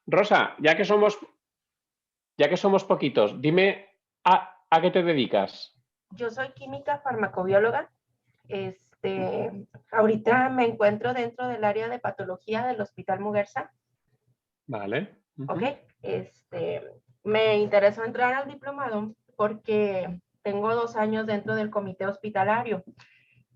Rosa, ya que somos poquitos, dime a qué te dedicas. Yo soy química farmacobióloga. Ahorita me encuentro dentro del área de patología del Hospital Muguerza. Vale. Ok. Me interesó entrar al diplomado porque tengo 2 años dentro del comité hospitalario,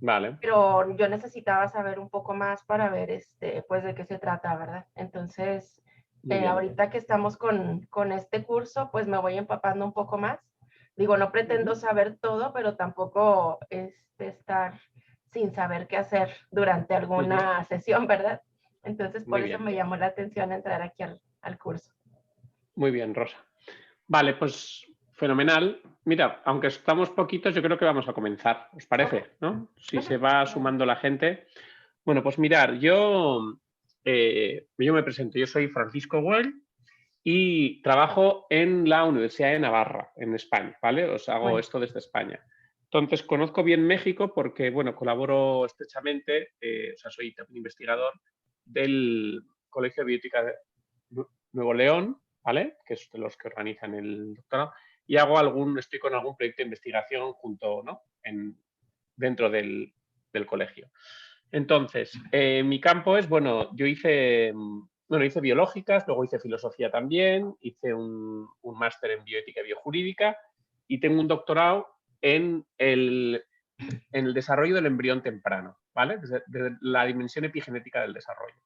Vale. pero yo necesitaba saber un poco más para ver, pues, de qué se trata, ¿verdad? Entonces, Muy bien. ahorita que estamos con este curso, pues me voy empapando un poco más. Digo, no pretendo saber todo, pero tampoco estar sin saber qué hacer durante alguna sesión, ¿verdad? Entonces, por Muy eso bien. me llamó la atención entrar aquí al curso. Muy bien, Rosa. Vale, pues fenomenal. Mira, aunque estamos poquitos, yo creo que vamos a comenzar. ¿Os Ok. parece? ¿No? Si se Ujú. va sumando la gente. Bueno, pues mirar, yo me presento. Yo soy Francisco Güell y trabajo en la Universidad de Navarra, en España, ¿vale? Os hago Bueno, esto desde España. Entonces, conozco bien México porque, bueno, colaboro estrechamente, o sea, soy también investigador del Colegio de Bioética de Nuevo León, ¿vale? Que es de los que organizan el doctorado, y estoy con algún proyecto de investigación junto, ¿no? Dentro del colegio. Entonces, mi campo es, bueno, hice biológicas, luego hice filosofía también, hice un máster en bioética y biojurídica y tengo un doctorado en el desarrollo del embrión temprano, ¿vale? Desde la dimensión epigenética del desarrollo.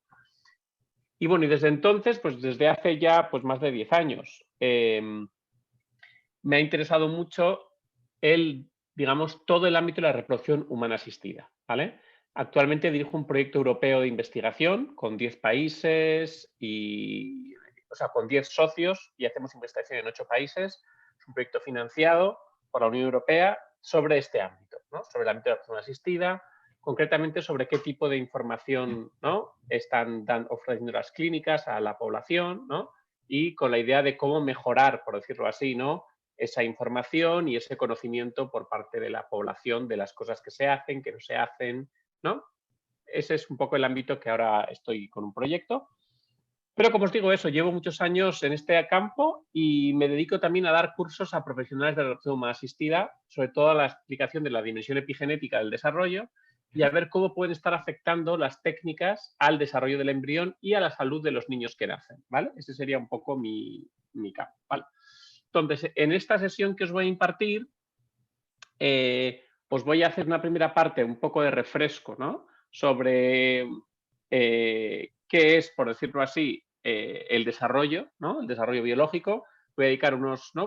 Y bueno, y desde entonces, pues desde hace ya pues más de 10 años, me ha interesado mucho digamos, todo el ámbito de la reproducción humana asistida, ¿vale? Actualmente dirijo un proyecto europeo de investigación con 10 países o sea, con 10 socios y hacemos investigación en 8 países. Es un proyecto financiado por la Unión Europea sobre este ámbito, ¿no? Sobre el ámbito de la reproducción asistida, concretamente sobre qué tipo de información, ¿no? están ofreciendo las clínicas a la población, ¿no? Y con la idea de cómo mejorar, por decirlo así, ¿no? esa información y ese conocimiento por parte de la población de las cosas que se hacen, que no se hacen, ¿no? Ese es un poco el ámbito que ahora estoy con un proyecto. Pero como os digo eso, llevo muchos años en este campo y me dedico también a dar cursos a profesionales de reproducción humana asistida, sobre todo a la explicación de la dimensión epigenética del desarrollo y a ver cómo pueden estar afectando las técnicas al desarrollo del embrión y a la salud de los niños que nacen, ¿vale? Ese sería un poco mi campo, ¿vale? Entonces, en esta sesión que os voy a impartir, os voy a hacer una primera parte un poco de refresco, ¿no? Sobre qué es, por decirlo así, el desarrollo, ¿no? El desarrollo biológico. Voy a dedicar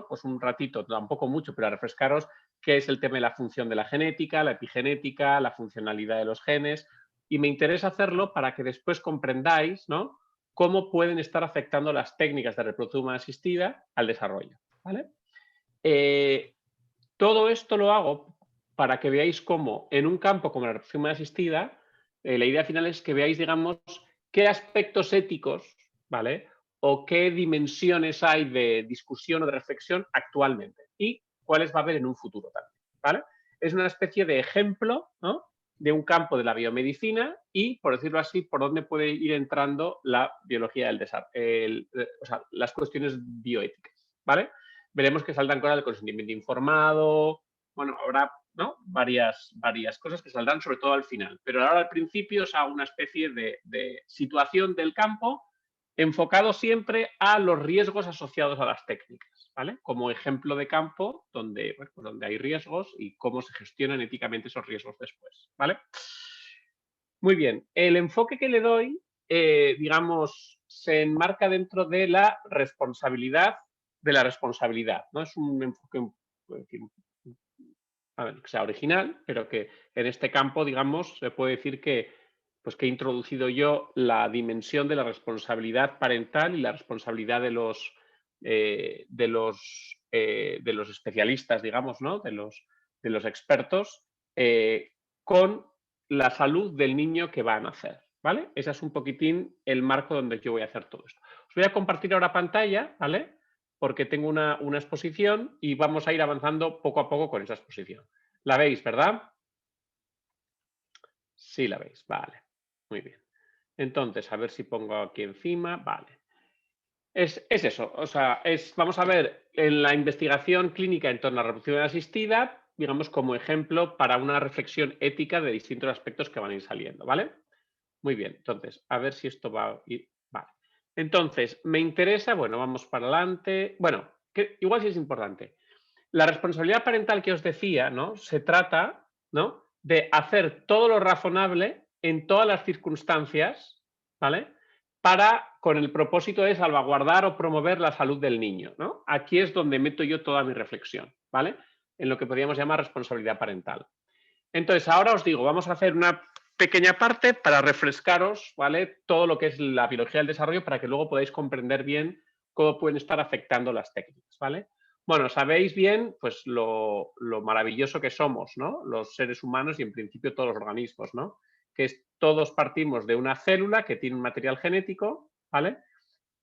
pues un ratito, tampoco mucho, pero a refrescaros qué es el tema de la función de la genética, la epigenética, la funcionalidad de los genes. Y me interesa hacerlo para que después comprendáis, ¿no? Cómo pueden estar afectando las técnicas de reproducción humana asistida al desarrollo, ¿vale? Todo esto lo hago para que veáis cómo en un campo como la reproducción humana asistida, la idea final es que veáis, digamos, qué aspectos éticos, ¿vale? O qué dimensiones hay de discusión o de reflexión actualmente y cuáles va a haber en un futuro también, ¿vale? Es una especie de ejemplo, ¿no? De un campo de la biomedicina y, por decirlo así, por dónde puede ir entrando la biología del desarrollo, o sea, las cuestiones bioéticas, ¿vale? Veremos que saldrán cosas del consentimiento informado, bueno, habrá, ¿no? varias cosas que saldrán sobre todo al final, pero ahora al principio es una especie de situación del campo enfocado siempre a los riesgos asociados a las técnicas, ¿vale? Como ejemplo de campo donde, bueno, pues donde hay riesgos y cómo se gestionan éticamente esos riesgos después, ¿vale? Muy bien, el enfoque que le doy, digamos, se enmarca dentro de la responsabilidad ¿no? Es un enfoque, a ver, que sea original, pero que en este campo, digamos, se puede decir que, pues que he introducido yo la dimensión de la responsabilidad parental y la responsabilidad de los especialistas, digamos, ¿no? De los expertos, con la salud del niño que va a nacer, ¿vale? Ese es un poquitín el marco donde yo voy a hacer todo esto. Os voy a compartir ahora pantalla, ¿vale? Porque tengo una exposición y vamos a ir avanzando poco a poco con esa exposición. ¿La veis, verdad? Sí, la veis, vale. Muy bien. Entonces, a ver si pongo aquí encima, vale. Es eso, o sea, vamos a ver en la investigación clínica en torno a la reproducción asistida, digamos, como ejemplo para una reflexión ética de distintos aspectos que van a ir saliendo, ¿vale? Muy bien, entonces, a ver si esto va a ir. Vale. Entonces, me interesa, bueno, vamos para adelante. Bueno, que igual sí es importante. La responsabilidad parental que os decía, ¿no? Se trata, ¿no? De hacer todo lo razonable en todas las circunstancias, ¿vale? Con el propósito de salvaguardar o promover la salud del niño, ¿no? Aquí es donde meto yo toda mi reflexión, ¿vale? En lo que podríamos llamar responsabilidad parental. Entonces, ahora os digo, vamos a hacer una pequeña parte para refrescaros, ¿vale? Todo lo que es la biología del desarrollo para que luego podáis comprender bien cómo pueden estar afectando las técnicas, ¿vale? Bueno, sabéis bien, pues, lo maravilloso que somos, ¿no? Los seres humanos y, en principio, todos los organismos, ¿no? Todos partimos de una célula que tiene un material genético, ¿vale?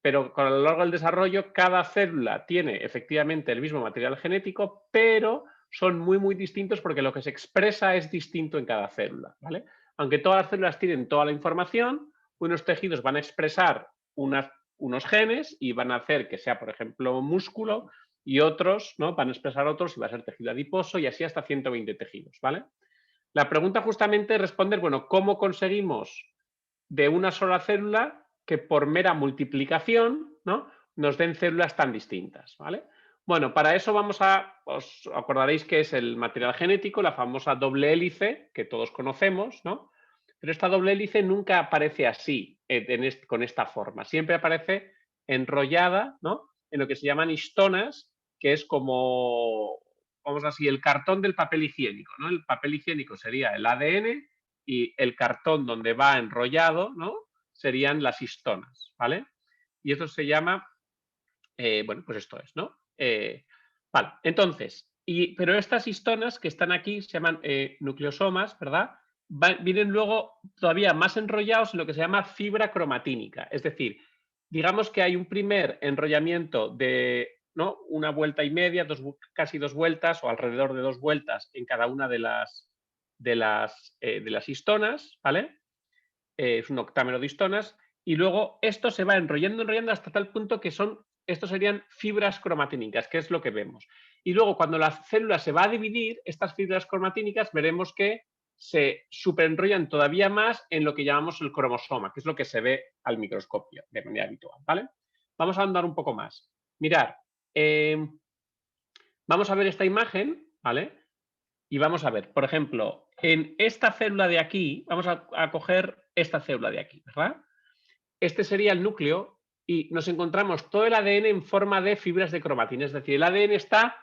Pero a lo largo del desarrollo, cada célula tiene efectivamente el mismo material genético, pero son muy, muy distintos porque lo que se expresa es distinto en cada célula, ¿vale? Aunque todas las células tienen toda la información, unos tejidos van a expresar unos genes y van a hacer que sea, por ejemplo, músculo, y otros, ¿no? Van a expresar otros y va a ser tejido adiposo y así hasta 120 tejidos, ¿vale? La pregunta justamente es responder, bueno, ¿cómo conseguimos de una sola célula que por mera multiplicación, ¿no? Nos den células tan distintas, ¿vale? Bueno, para eso os acordaréis que es el material genético, la famosa doble hélice que todos conocemos, ¿no? Pero esta doble hélice nunca aparece así, con esta forma. Siempre aparece enrollada, ¿no? En lo que se llaman histonas, que es como, vamos así, el cartón del papel higiénico, ¿no? El papel higiénico sería el ADN y el cartón donde va enrollado, ¿no? Serían las histonas, ¿vale? Y eso se llama, bueno, pues esto es, ¿no? Vale, entonces, pero estas histonas que están aquí se llaman nucleosomas, ¿verdad? Vienen luego todavía más enrollados en lo que se llama fibra cromatínica, es decir, digamos que hay un primer enrollamiento de, ¿no? Una vuelta y media, casi 2 vueltas o alrededor de 2 vueltas en cada una de las histonas, ¿vale? Es un octámero de histonas, y luego esto se va enrollando, enrollando hasta tal punto que estos serían fibras cromatínicas, que es lo que vemos. Y luego cuando la célula se va a dividir, estas fibras cromatínicas veremos que se superenrollan todavía más en lo que llamamos el cromosoma, que es lo que se ve al microscopio de manera habitual, ¿vale? Vamos a andar un poco más. Mirad, vamos a ver esta imagen, ¿vale? Y vamos a ver, por ejemplo, en esta célula de aquí, vamos a coger esta célula de aquí, ¿verdad? Este sería el núcleo y nos encontramos todo el ADN en forma de fibras de cromatina, es decir, el ADN está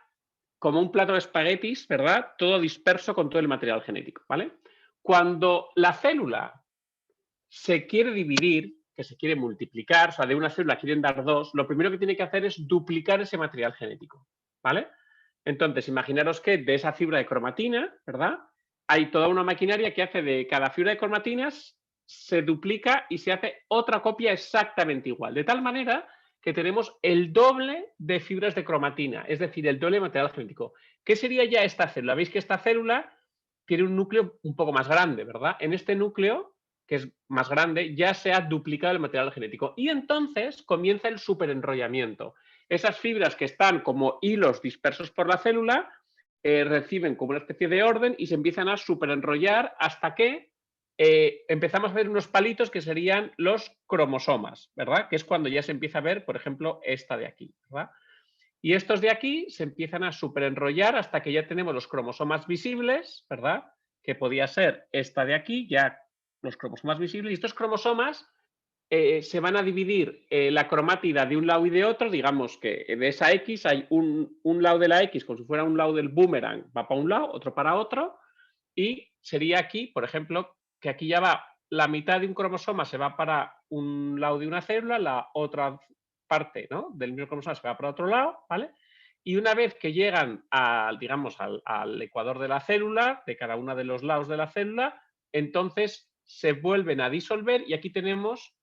como un plato de espaguetis, ¿verdad? Todo disperso con todo el material genético, ¿vale? Cuando la célula se quiere dividir, que se quiere multiplicar, o sea, de una célula quieren dar dos, lo primero que tiene que hacer es duplicar ese material genético, ¿vale? Entonces, imaginaros que de esa fibra de cromatina, ¿verdad? Hay toda una maquinaria que hace de cada fibra de cromatinas, se duplica y se hace otra copia exactamente igual, de tal manera que tenemos el doble de fibras de cromatina, es decir, el doble de material genético. ¿Qué sería ya esta célula? Veis que esta célula tiene un núcleo un poco más grande, ¿verdad? En este núcleo, que es más grande, ya se ha duplicado el material genético. Y entonces comienza el superenrollamiento. Esas fibras que están como hilos dispersos por la célula reciben como una especie de orden y se empiezan a superenrollar hasta que empezamos a ver unos palitos que serían los cromosomas, ¿verdad? Que es cuando ya se empieza a ver, por ejemplo, esta de aquí, ¿verdad? Y estos de aquí se empiezan a superenrollar hasta que ya tenemos los cromosomas visibles, ¿verdad? Que podía ser esta de aquí, ya los cromosomas visibles. Y estos cromosomas se van a dividir la cromátida de un lado y de otro. Digamos que de esa X hay un lado de la X, como si fuera un lado del boomerang, va para un lado, otro para otro. Y sería aquí, por ejemplo, que aquí ya va la mitad de un cromosoma se va para un lado de una célula, la otra parte, ¿no?, del mismo cromosoma se va para otro lado, ¿vale? Y una vez que llegan digamos, al ecuador de la célula, de cada uno de los lados de la célula, entonces se vuelven a disolver y aquí tenemos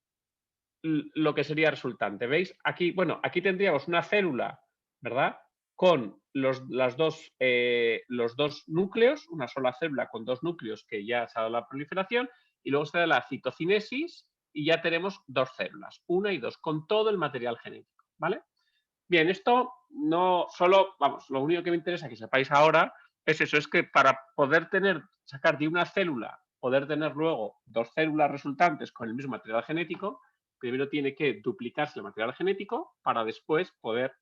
lo que sería resultante. ¿Veis? Aquí, bueno, aquí tendríamos una célula, ¿verdad? Con los dos núcleos, una sola célula con dos núcleos que ya se ha dado la proliferación, y luego se da la citocinesis y ya tenemos 2 células, 1 y 2, con todo el material genético, ¿vale? Bien, esto no solo, vamos, lo único que me interesa que sepáis ahora es eso, es que para poder sacar de una célula, poder tener luego 2 células resultantes con el mismo material genético, primero tiene que duplicarse el material genético para después poder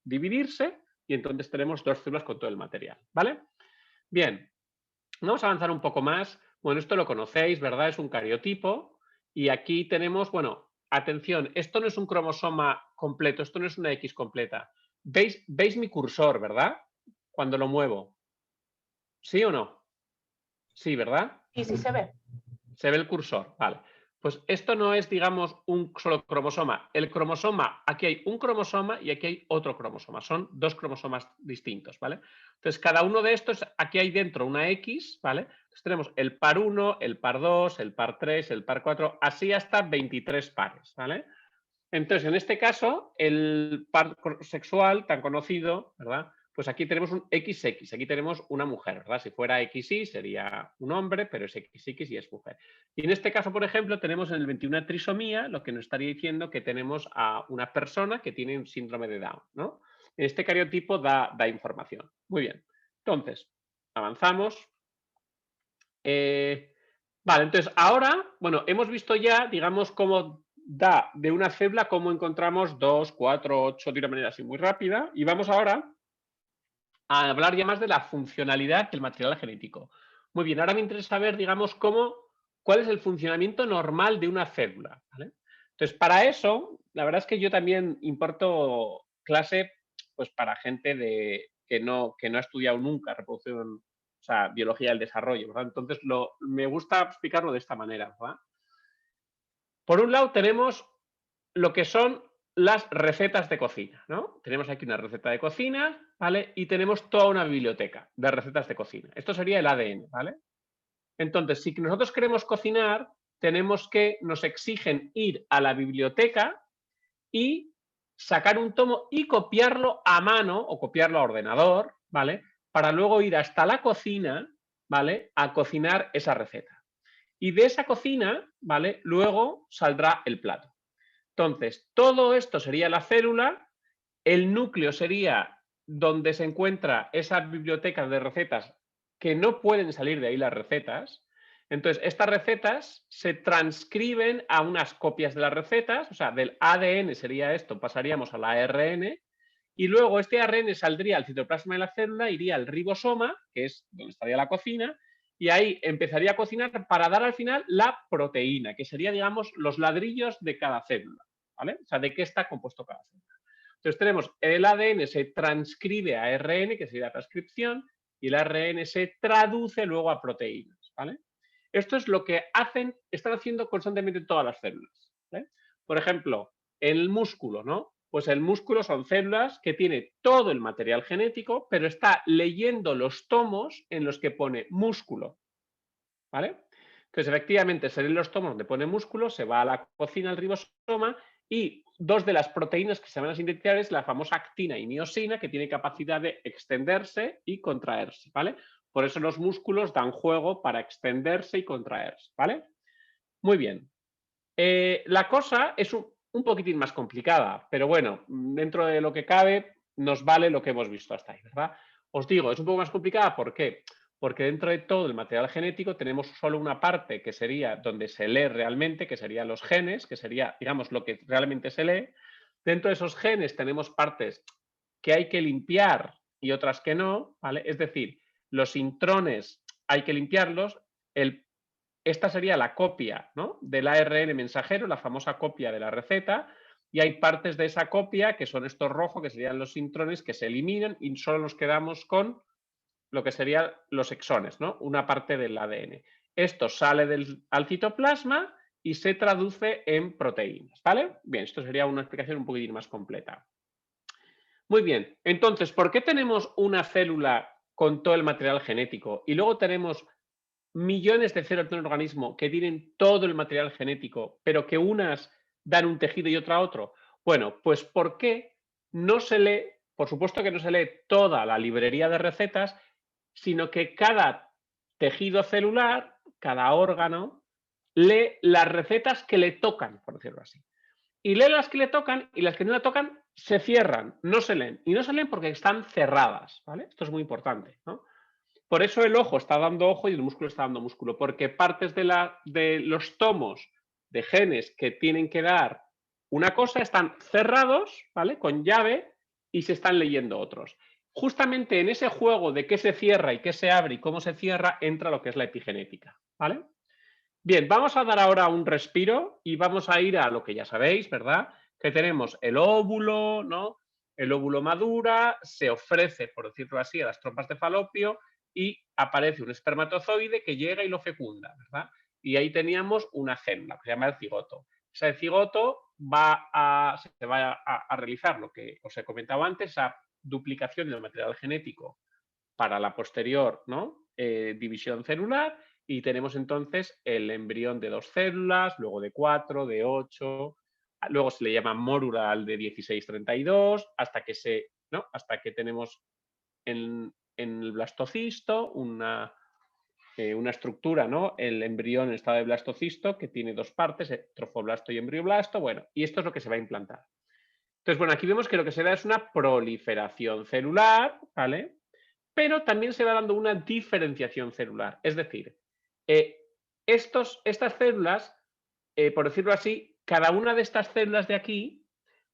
dividirse y entonces tenemos 2 células con todo el material, ¿vale? Bien, vamos a avanzar un poco más. Bueno, esto lo conocéis, ¿verdad? Es un cariotipo y aquí tenemos, bueno, atención, esto no es un cromosoma completo, esto no es una X completa. ¿Veis mi cursor, verdad? Cuando lo muevo. ¿Sí o no? Sí, ¿verdad? Y sí se ve. Se ve el cursor, vale. Pues esto no es, digamos, un solo cromosoma. El cromosoma, aquí hay un cromosoma y aquí hay otro cromosoma. Son 2 cromosomas distintos, ¿vale? Entonces, cada uno de estos, aquí hay dentro una X, ¿vale? Entonces tenemos el par 1, el par 2, el par 3, el par 4, así hasta 23 pares, ¿vale? Entonces, en este caso, el par sexual tan conocido, ¿verdad? Pues aquí tenemos un XX, aquí tenemos una mujer, ¿verdad? Si fuera XY sería un hombre, pero es XX y es mujer. Y en este caso, por ejemplo, tenemos en el 21 trisomía, lo que nos estaría diciendo que tenemos a una persona que tiene un síndrome de Down, ¿no? Este cariotipo da información. Muy bien. Entonces, avanzamos. Vale, entonces ahora, bueno, hemos visto ya, digamos, cómo da de una célula, cómo encontramos 2, 4, 8 de una manera así muy rápida. Y vamos ahora a hablar ya más de la funcionalidad del material genético. Muy bien, ahora me interesa saber, digamos, cuál es el funcionamiento normal de una célula, ¿vale? Entonces, para eso, la verdad es que yo también imparto clase pues, para gente que no ha estudiado nunca reproducción, o sea, biología del desarrollo, ¿verdad? Entonces, me gusta explicarlo de esta manera, ¿verdad? Por un lado, tenemos lo que son las recetas de cocina, ¿no? Tenemos aquí una receta de cocina, ¿vale? Y tenemos toda una biblioteca de recetas de cocina. Esto sería el ADN, ¿vale? Entonces, si nosotros queremos cocinar, nos exigen ir a la biblioteca y sacar un tomo y copiarlo a mano o copiarlo a ordenador, ¿vale? Para luego ir hasta la cocina, ¿vale? A cocinar esa receta. Y de esa cocina, ¿vale? Luego saldrá el plato. Entonces, todo esto sería la célula, el núcleo sería donde se encuentra esa biblioteca de recetas que no pueden salir de ahí las recetas. Entonces, estas recetas se transcriben a unas copias de las recetas, o sea, del ADN sería esto, pasaríamos al ARN, y luego este ARN saldría al citoplasma de la célula, iría al ribosoma, que es donde estaría la cocina, y ahí empezaría a cocinar para dar al final la proteína, que sería, digamos, los ladrillos de cada célula, ¿vale? O sea, de qué está compuesto cada célula. Entonces tenemos el ADN se transcribe a ARN, que sería la transcripción, y el ARN se traduce luego a proteínas, ¿vale? Esto es lo que están haciendo constantemente todas las células, ¿vale? Por ejemplo, el músculo, ¿no? Pues el músculo son células que tiene todo el material genético, pero está leyendo los tomos en los que pone músculo, ¿vale? Entonces, efectivamente, se leen los tomos donde pone músculo, se va a la cocina, al ribosoma, y 2 de las proteínas que se van a sintetizar es la famosa actina y miosina, que tiene capacidad de extenderse y contraerse, ¿vale? Por eso los músculos dan juego para extenderse y contraerse, ¿vale? Muy bien. La cosa es un poquitín más complicada, pero bueno, dentro de lo que cabe, nos vale lo que hemos visto hasta ahí, ¿verdad? Os digo, es un poco más complicada, ¿por qué? Porque dentro de todo el material genético tenemos solo una parte que sería donde se lee realmente, que serían los genes, que sería, digamos, lo que realmente se lee. Dentro de esos genes tenemos partes que hay que limpiar y otras que no, ¿vale? Es decir, los intrones hay que limpiarlos, esta sería la copia, ¿no? Del ARN mensajero, la famosa copia de la receta, y hay partes de esa copia que son estos rojos, que serían los intrones, que se eliminan y solo nos quedamos con lo que serían los exones, ¿no? Una parte del ADN. Esto sale al citoplasma y se traduce en proteínas, ¿vale? Bien, esto sería una explicación un poquitín más completa. Muy bien, entonces, ¿por qué tenemos una célula con todo el material genético y luego tenemos millones de células de un organismo que tienen todo el material genético, pero que unas dan un tejido y otra otro? Bueno, pues ¿por qué no se lee? Por supuesto que no se lee toda la librería de recetas, sino que cada tejido celular, cada órgano, lee las recetas que le tocan, por decirlo así. Y lee las que le tocan y las que no le tocan se cierran, no se leen. Y no se leen porque están cerradas, ¿vale? Esto es muy importante, ¿no? Por eso el ojo está dando ojo y el músculo está dando músculo, porque partes de los tomos de genes que tienen que dar una cosa están cerrados, ¿vale? Con llave y se están leyendo otros. Justamente en ese juego de qué se cierra y qué se abre y cómo se cierra entra lo que es la epigenética, ¿vale? Bien, vamos a dar ahora un respiro y vamos a ir a lo que ya sabéis, ¿verdad? Que tenemos el óvulo, ¿no? El óvulo madura, se ofrece, por decirlo así, a las trompas de falopio y aparece un espermatozoide que llega y lo fecunda, ¿verdad? Y ahí teníamos una célula que se llama el cigoto. Ese cigoto se va a realizar lo que os he comentado antes, esa duplicación del material genético para la posterior, ¿no? División celular, y tenemos entonces el embrión de 2 células, luego de 4, de 8, luego se le llama mórula al de 16-32, hasta que ¿no? Hasta que tenemos en el blastocisto una estructura, ¿no? El embrión en estado de blastocisto, que tiene 2 partes, trofoblasto y embrioblasto, bueno, y esto es lo que se va a implantar. Entonces, bueno, aquí vemos que lo que se da es una proliferación celular, ¿vale? Pero también se va dando una diferenciación celular. Es decir, estas células, por decirlo así, cada una de estas células de aquí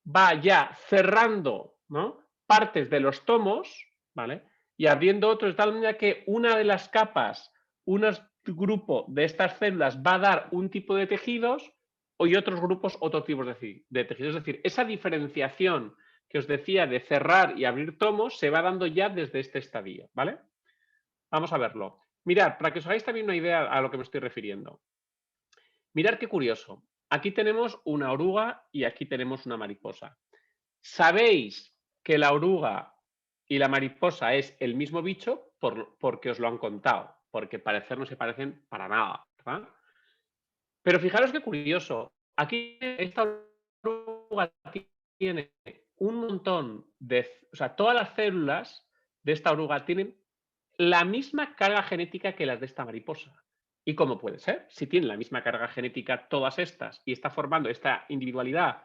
va ya cerrando, ¿no? Partes de los tomos, ¿vale? Y abriendo otros, de tal manera que una de las capas, un grupo de estas células va a dar un tipo de tejidos y otros grupos otro tipo de tejidos. Es decir, esa diferenciación que os decía de cerrar y abrir tomos se va dando ya desde este estadio, ¿vale? Vamos a verlo. Mirad, para que os hagáis también una idea a lo que me estoy refiriendo. Mirad qué curioso. Aquí tenemos una oruga y aquí tenemos una mariposa. ¿Sabéis que la oruga y la mariposa es el mismo bicho? Porque os lo han contado, porque parecer no se parecen para nada, ¿verdad? Pero fijaros qué curioso. Aquí esta oruga tiene un montón o sea, todas las células de esta oruga tienen la misma carga genética que las de esta mariposa. ¿Y cómo puede ser? Si tienen la misma carga genética todas estas y está formando esta individualidad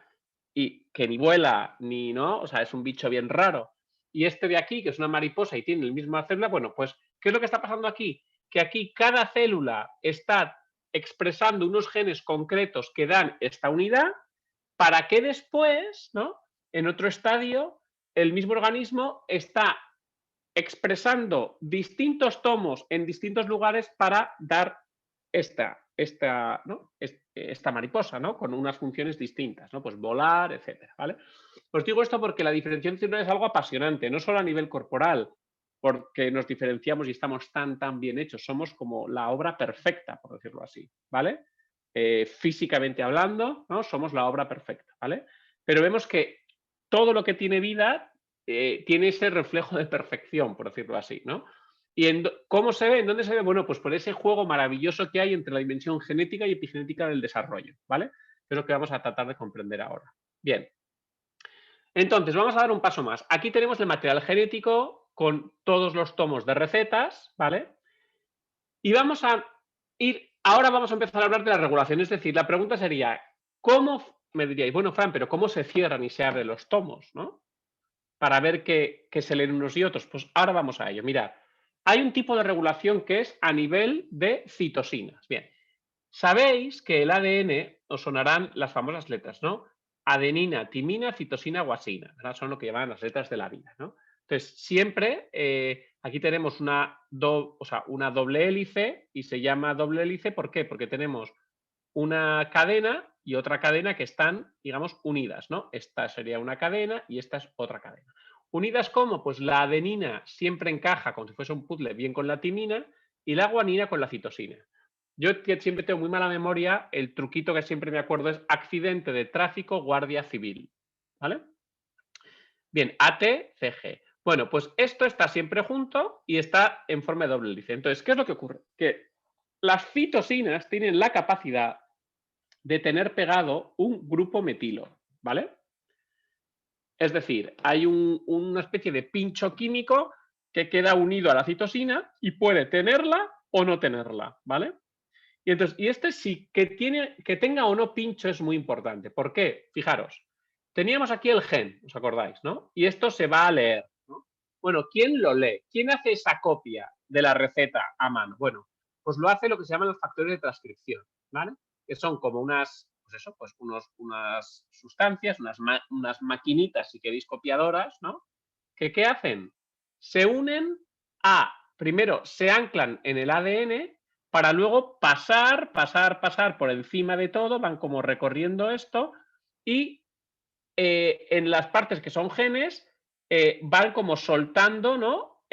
y que ni vuela ni no, o sea, es un bicho bien raro. Y este de aquí, que es una mariposa y tiene la misma célula, bueno, pues, ¿qué es lo que está pasando aquí? Que aquí cada célula está expresando unos genes concretos que dan esta unidad para que después, ¿no? En otro estadio, el mismo organismo está expresando distintos tomos en distintos lugares para dar ¿no? esta mariposa, ¿no? Con unas funciones distintas, ¿no? Pues volar, etcétera, ¿vale? Os digo esto porque la diferenciación celular es algo apasionante, no solo a nivel corporal, porque nos diferenciamos y estamos tan bien hechos, somos como la obra perfecta, por decirlo así, ¿vale? Físicamente hablando, ¿no? Somos la obra perfecta, ¿vale? Pero vemos que todo lo que tiene vida tiene ese reflejo de perfección, por decirlo así, ¿no? ¿Y cómo se ve? ¿En dónde se ve? Bueno, pues por ese juego maravilloso que hay entre la dimensión genética y epigenética del desarrollo, ¿vale? Que es lo que vamos a tratar de comprender ahora. Bien. Entonces, vamos a dar un paso más. Aquí tenemos el material genético con todos los tomos de recetas, ¿vale? Y vamos a ahora vamos a empezar a hablar de la regulación. Es decir, la pregunta sería, ¿cómo, me diríais, bueno, Fran, pero cómo se cierran y se abren los tomos, ¿no? Para ver que se leen unos y otros. Pues ahora vamos a ello. Mirad, hay un tipo de regulación que es a nivel de citosinas. Bien, sabéis que el ADN, os sonarán las famosas letras, ¿no? Adenina, timina, citosina, guasina, ¿verdad? Son lo que llaman las letras de la vida, ¿no? Entonces, siempre aquí tenemos una doble hélice y se llama doble hélice, ¿por qué? Porque tenemos una cadena y otra cadena que están, digamos, unidas, ¿no? Esta sería una cadena y esta es otra cadena. ¿Unidas cómo? Pues la adenina siempre encaja como si fuese un puzzle bien con la timina y la guanina con la citosina. Yo siempre tengo muy mala memoria, el truquito que siempre me acuerdo es accidente de tráfico, guardia civil, ¿vale? Bien, ATCG. Bueno, pues esto está siempre junto y está en forma de doble hélice. Entonces, ¿qué es lo que ocurre? Que las citosinas tienen la capacidad de tener pegado un grupo metilo, ¿vale? Es decir, hay una especie de pincho químico que queda unido a la citosina y puede tenerla o no tenerla, ¿vale? Y este sí, que tenga o no pincho es muy importante. ¿Por qué? Fijaros, teníamos aquí el gen, ¿os acordáis, no? Y esto se va a leer, ¿no? Bueno, ¿quién lo lee? ¿Quién hace esa copia de la receta a mano? Bueno, pues lo hace lo que se llaman los factores de transcripción, ¿vale? Que son como unas, pues eso, pues unas sustancias, unas maquinitas, si queréis, copiadoras, ¿no? Que ¿qué hacen? Se unen primero se anclan en el ADN para luego pasar por encima de todo, van como recorriendo esto y en las partes que son genes van como soltando, ¿no?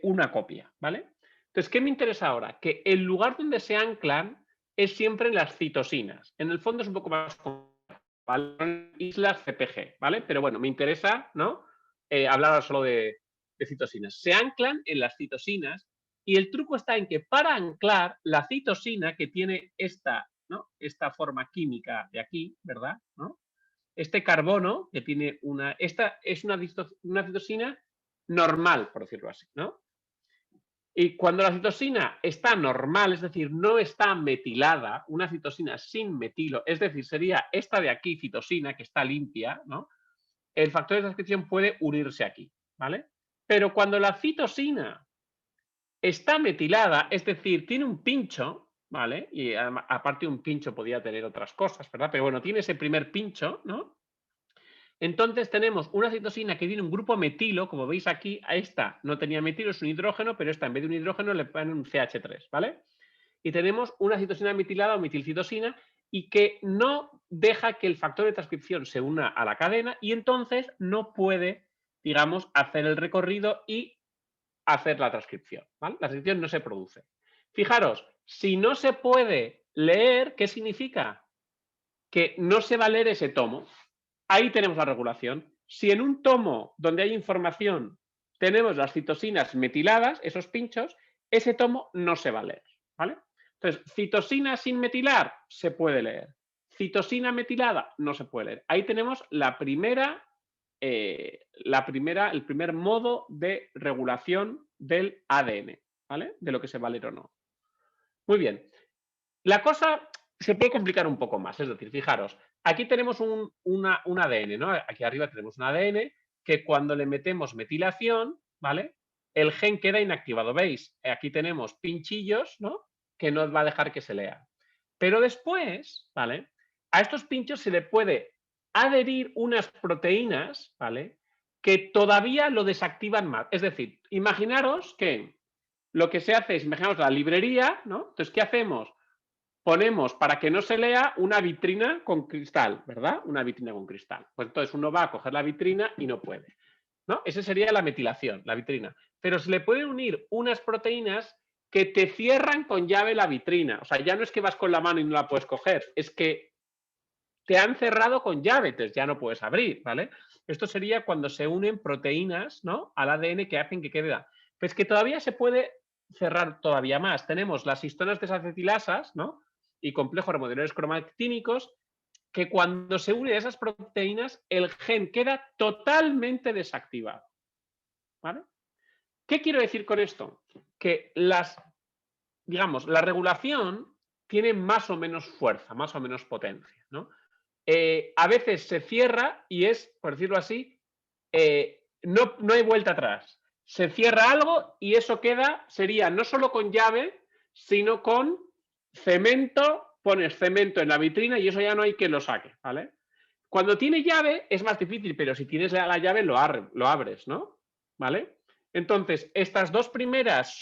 Una copia, ¿vale? Entonces, ¿qué me interesa ahora? Que el lugar donde se anclan es siempre en las citosinas. En el fondo es un poco más ¿vale? Islas CPG, ¿vale? Pero bueno, me interesa, ¿no? Hablar ahora solo de citosinas. Se anclan en las citosinas y el truco está en que para anclar la citosina que tiene esta, ¿no? Esta forma química de aquí, ¿verdad? ¿No? Este carbono que tiene esta es una citosina normal, por decirlo así, ¿no? Y cuando la citosina está normal, es decir, no está metilada, una citosina sin metilo, es decir, sería esta de aquí, citosina, que está limpia, ¿no? El factor de transcripción puede unirse aquí, ¿vale? Pero cuando la citosina está metilada, es decir, tiene un pincho, ¿vale? Y aparte un pincho podría tener otras cosas, ¿verdad? Pero bueno, tiene ese primer pincho, ¿no? Entonces tenemos una citosina que tiene un grupo metilo, como veis aquí, a esta no tenía metilo, es un hidrógeno, pero esta en vez de un hidrógeno le ponen un CH3, ¿vale? Y tenemos una citosina metilada o metilcitosina y que no deja que el factor de transcripción se una a la cadena y entonces no puede, digamos, hacer el recorrido y hacer la transcripción, ¿vale? La transcripción no se produce. Fijaros, si no se puede leer, ¿qué significa? Que no se va a leer ese tomo. Ahí tenemos la regulación. Si en un tomo donde hay información tenemos las citosinas metiladas, esos pinchos, ese tomo no se va a leer, ¿vale? Entonces, citosina sin metilar se puede leer. Citosina metilada no se puede leer. Ahí tenemos el primer modo de regulación del ADN, ¿vale? De lo que se va a leer o no. Muy bien. La cosa se puede complicar un poco más, es decir, fijaros, aquí tenemos un ADN, ¿no? Aquí arriba tenemos un ADN que cuando le metemos metilación, ¿vale? El gen queda inactivado, ¿veis? Aquí tenemos pinchillos, ¿no? Que no va a dejar que se lea. Pero después, ¿vale? A estos pinchos se le puede adherir unas proteínas, ¿vale? Que todavía lo desactivan más. Es decir, imaginaros que lo que se hace es, imaginaos la librería, ¿no? Entonces, ¿qué hacemos? Ponemos, para que no se lea, una vitrina con cristal, ¿verdad? Una vitrina con cristal. Pues entonces uno va a coger la vitrina y no puede, ¿no? Esa sería la metilación, la vitrina. Pero se le pueden unir unas proteínas que te cierran con llave la vitrina. O sea, ya no es que vas con la mano y no la puedes coger, es que te han cerrado con llave, entonces ya no puedes abrir, ¿vale? Esto sería cuando se unen proteínas, ¿no? Al ADN que hacen que quede. Pues que todavía se puede cerrar todavía más. Tenemos las histonas desacetilasas, ¿no? Y complejos remodeladores cromatínicos, que cuando se unen esas proteínas, el gen queda totalmente desactivado, ¿vale? ¿Qué quiero decir con esto? Que digamos, la regulación tiene más o menos fuerza, más o menos potencia, ¿no? A veces se cierra y es, por decirlo así, no hay vuelta atrás. Se cierra algo y eso sería no solo con llave, sino con cemento, pones cemento en la vitrina y eso ya no hay quien lo saque, ¿vale? Cuando tiene llave es más difícil, pero si tienes la llave lo abres, ¿no? ¿Vale? Entonces, estas dos primeras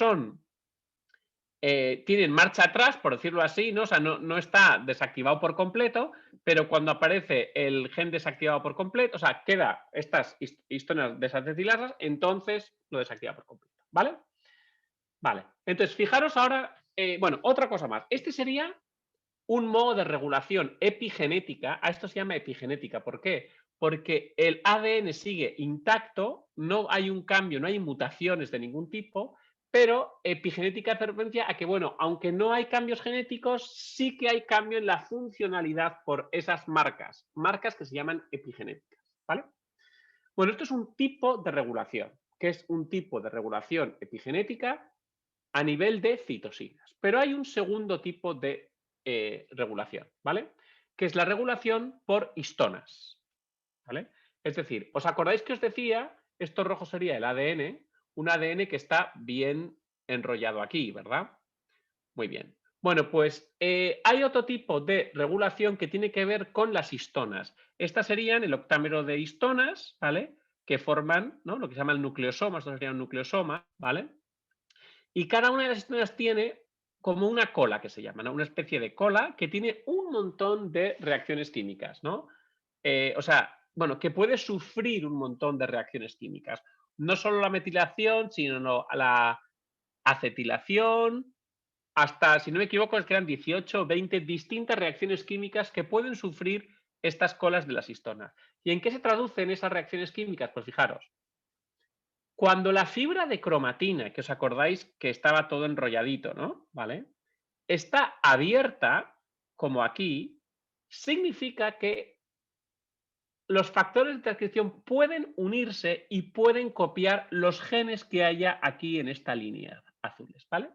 tienen marcha atrás, por decirlo así, ¿no? O sea, no está desactivado por completo, pero cuando aparece el gen desactivado por completo, o sea, queda estas histonas desacetilasas, entonces lo desactiva por completo, ¿vale? Vale, entonces fijaros ahora, bueno, otra cosa más. Este sería un modo de regulación epigenética, a esto se llama epigenética, ¿por qué? Porque el ADN sigue intacto, no hay un cambio, no hay mutaciones de ningún tipo, pero epigenética hace referencia a que, bueno, aunque no hay cambios genéticos, sí que hay cambio en la funcionalidad por esas marcas que se llaman epigenéticas, ¿vale? Bueno, esto es un tipo de regulación, que es un tipo de regulación epigenética a nivel de citosinas. Pero hay un segundo tipo de regulación, ¿vale? Que es la regulación por histonas, ¿vale? Es decir, ¿os acordáis que os decía, esto rojo sería el ADN, un ADN que está bien enrollado aquí, ¿verdad? Muy bien. Bueno, pues hay otro tipo de regulación que tiene que ver con las histonas. Estas serían el octámero de histonas, ¿vale? Que forman, ¿no?, lo que se llama el nucleosoma, esto sería un nucleosoma, ¿vale? Y cada una de las histonas tiene como una cola, que se llama, ¿no? Una especie de cola que tiene un montón de reacciones químicas, ¿no? O sea, bueno, que puede sufrir un montón de reacciones químicas. No solo la metilación, sino la acetilación, hasta, si no me equivoco, es que eran 18 o 20 distintas reacciones químicas que pueden sufrir estas colas de las histonas. ¿Y en qué se traducen esas reacciones químicas? Pues fijaros, cuando la fibra de cromatina, que os acordáis que estaba todo enrolladito, ¿no? ¿Vale? Está abierta, como aquí, significa que los factores de transcripción pueden unirse y pueden copiar los genes que haya aquí en esta línea azules, ¿vale?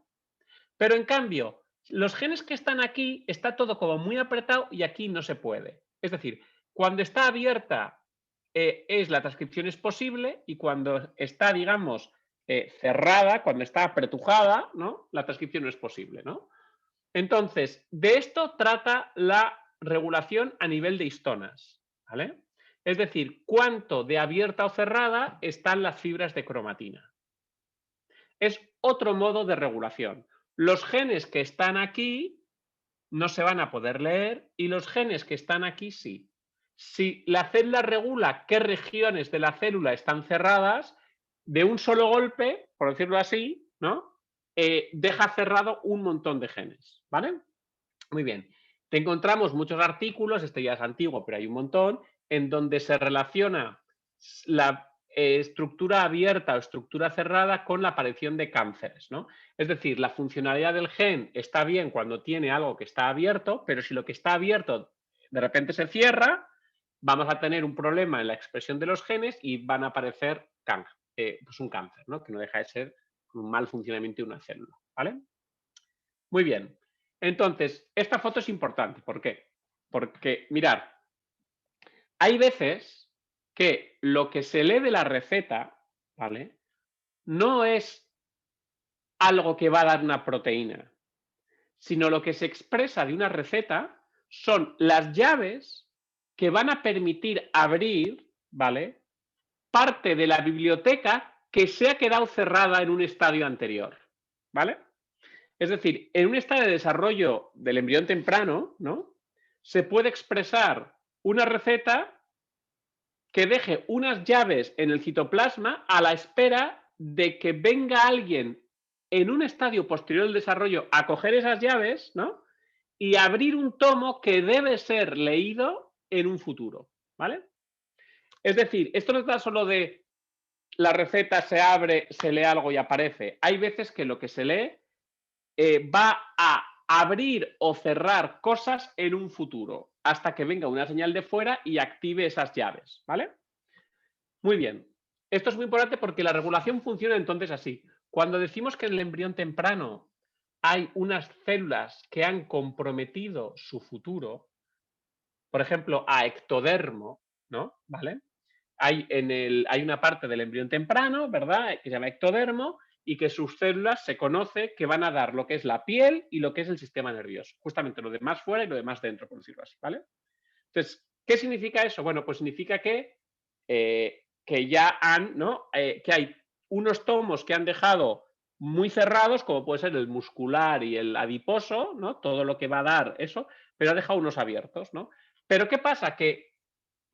Pero en cambio, los genes que están aquí, está todo como muy apretado y aquí no se puede. Es decir, cuando está abierta, la transcripción es posible, y cuando está, digamos, cerrada, cuando está apretujada, ¿no?, la transcripción no es posible, ¿no? Entonces, de esto trata la regulación a nivel de histonas, ¿vale? Es decir, cuánto de abierta o cerrada están las fibras de cromatina. Es otro modo de regulación. Los genes que están aquí no se van a poder leer y los genes que están aquí sí. Si la célula regula qué regiones de la célula están cerradas, de un solo golpe, por decirlo así, ¿no?, deja cerrado un montón de genes, ¿vale? Muy bien. Te encontramos muchos artículos, este ya es antiguo, pero hay un montón, en donde se relaciona la estructura abierta o estructura cerrada con la aparición de cánceres, ¿no? Es decir, la funcionalidad del gen está bien cuando tiene algo que está abierto, pero si lo que está abierto de repente se cierra, vamos a tener un problema en la expresión de los genes y van a aparecer pues un cáncer, ¿no?, que no deja de ser un mal funcionamiento de una célula, ¿vale? Muy bien. Entonces, esta foto es importante. ¿Por qué? Porque, mirad, hay veces que lo que se lee de la receta, ¿vale?, no es algo que va a dar una proteína, sino lo que se expresa de una receta son las llaves que van a permitir abrir, ¿vale?, parte de la biblioteca que se ha quedado cerrada en un estadio anterior, ¿vale? Es decir, en un estado de desarrollo del embrión temprano, ¿no?, se puede expresar una receta que deje unas llaves en el citoplasma a la espera de que venga alguien en un estadio posterior del desarrollo a coger esas llaves, ¿no?, y abrir un tomo que debe ser leído en un futuro, ¿vale? Es decir, esto no está solo de la receta se abre, se lee algo y aparece. Hay veces que lo que se lee va a abrir o cerrar cosas en un futuro, hasta que venga una señal de fuera y active esas llaves, ¿vale? Muy bien. Esto es muy importante porque la regulación funciona entonces así. Cuando decimos que en el embrión temprano hay unas células que han comprometido su futuro, por ejemplo, a ectodermo, ¿no?, ¿vale? Hay una parte del embrión temprano, ¿verdad?, que se llama ectodermo, y que sus células se conoce que van a dar lo que es la piel y lo que es el sistema nervioso. Justamente lo de más fuera y lo de más dentro, por decirlo así, ¿vale? Entonces, ¿qué significa eso? Bueno, pues significa que ya han, ¿no?, que hay unos tomos que han dejado muy cerrados, como puede ser el muscular y el adiposo, ¿no?, todo lo que va a dar eso, pero ha dejado unos abiertos, ¿no? Pero ¿qué pasa? Que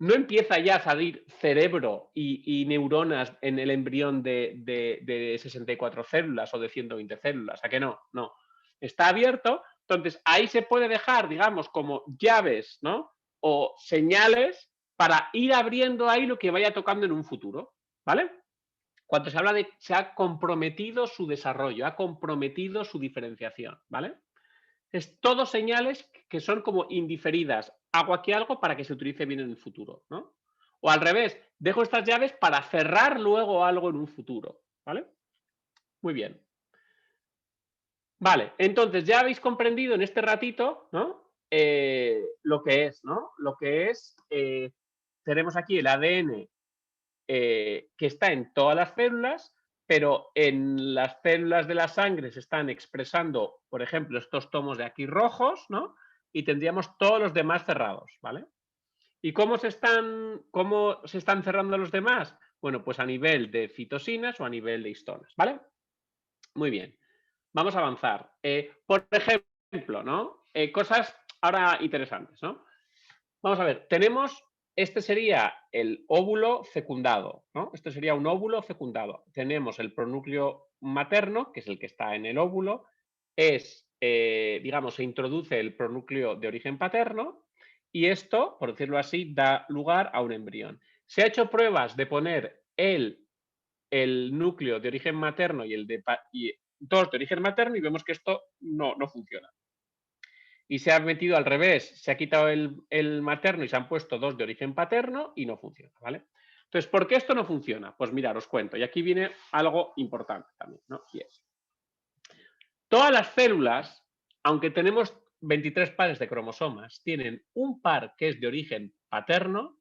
no empieza ya a salir cerebro y neuronas en el embrión de 64 células o de 120 células. ¿A que no? No. Está abierto, entonces ahí se puede dejar, digamos, como llaves, ¿no?, o señales para ir abriendo ahí lo que vaya tocando en un futuro, ¿vale? Cuando se habla de se ha comprometido su desarrollo, ha comprometido su diferenciación, ¿vale? Es todo señales que son como indiferidas. Hago aquí algo para que se utilice bien en el futuro, ¿no? O al revés, dejo estas llaves para cerrar luego algo en un futuro, ¿vale? Muy bien. Vale, entonces ya habéis comprendido en este ratito, ¿no? Lo que es, ¿no? Lo que es, tenemos aquí el ADN que está en todas las células, pero en las células de la sangre se están expresando, por ejemplo, estos tomos de aquí rojos, ¿no? Y tendríamos todos los demás cerrados, ¿vale? ¿Y cómo se están cerrando los demás? Bueno, pues a nivel de citosinas o a nivel de histonas, ¿vale? Muy bien. Vamos a avanzar. Por ejemplo, ¿no? Cosas ahora interesantes, ¿no? Vamos a ver, este sería el óvulo fecundado, ¿no? Este sería un óvulo fecundado. Tenemos el pronúcleo materno, que es el que está en el óvulo, digamos, se introduce el pronúcleo de origen paterno y esto, por decirlo así, da lugar a un embrión. Se ha hecho pruebas de poner el núcleo de origen materno y dos de origen materno y vemos que esto no funciona. Y se ha metido al revés, se ha quitado el materno y se han puesto dos de origen paterno y no funciona, ¿vale? Entonces, ¿por qué esto no funciona? Pues mirad, os cuento. Y aquí viene algo importante también, ¿no? Y es, todas las células, aunque tenemos 23 pares de cromosomas, tienen un par que es de origen paterno,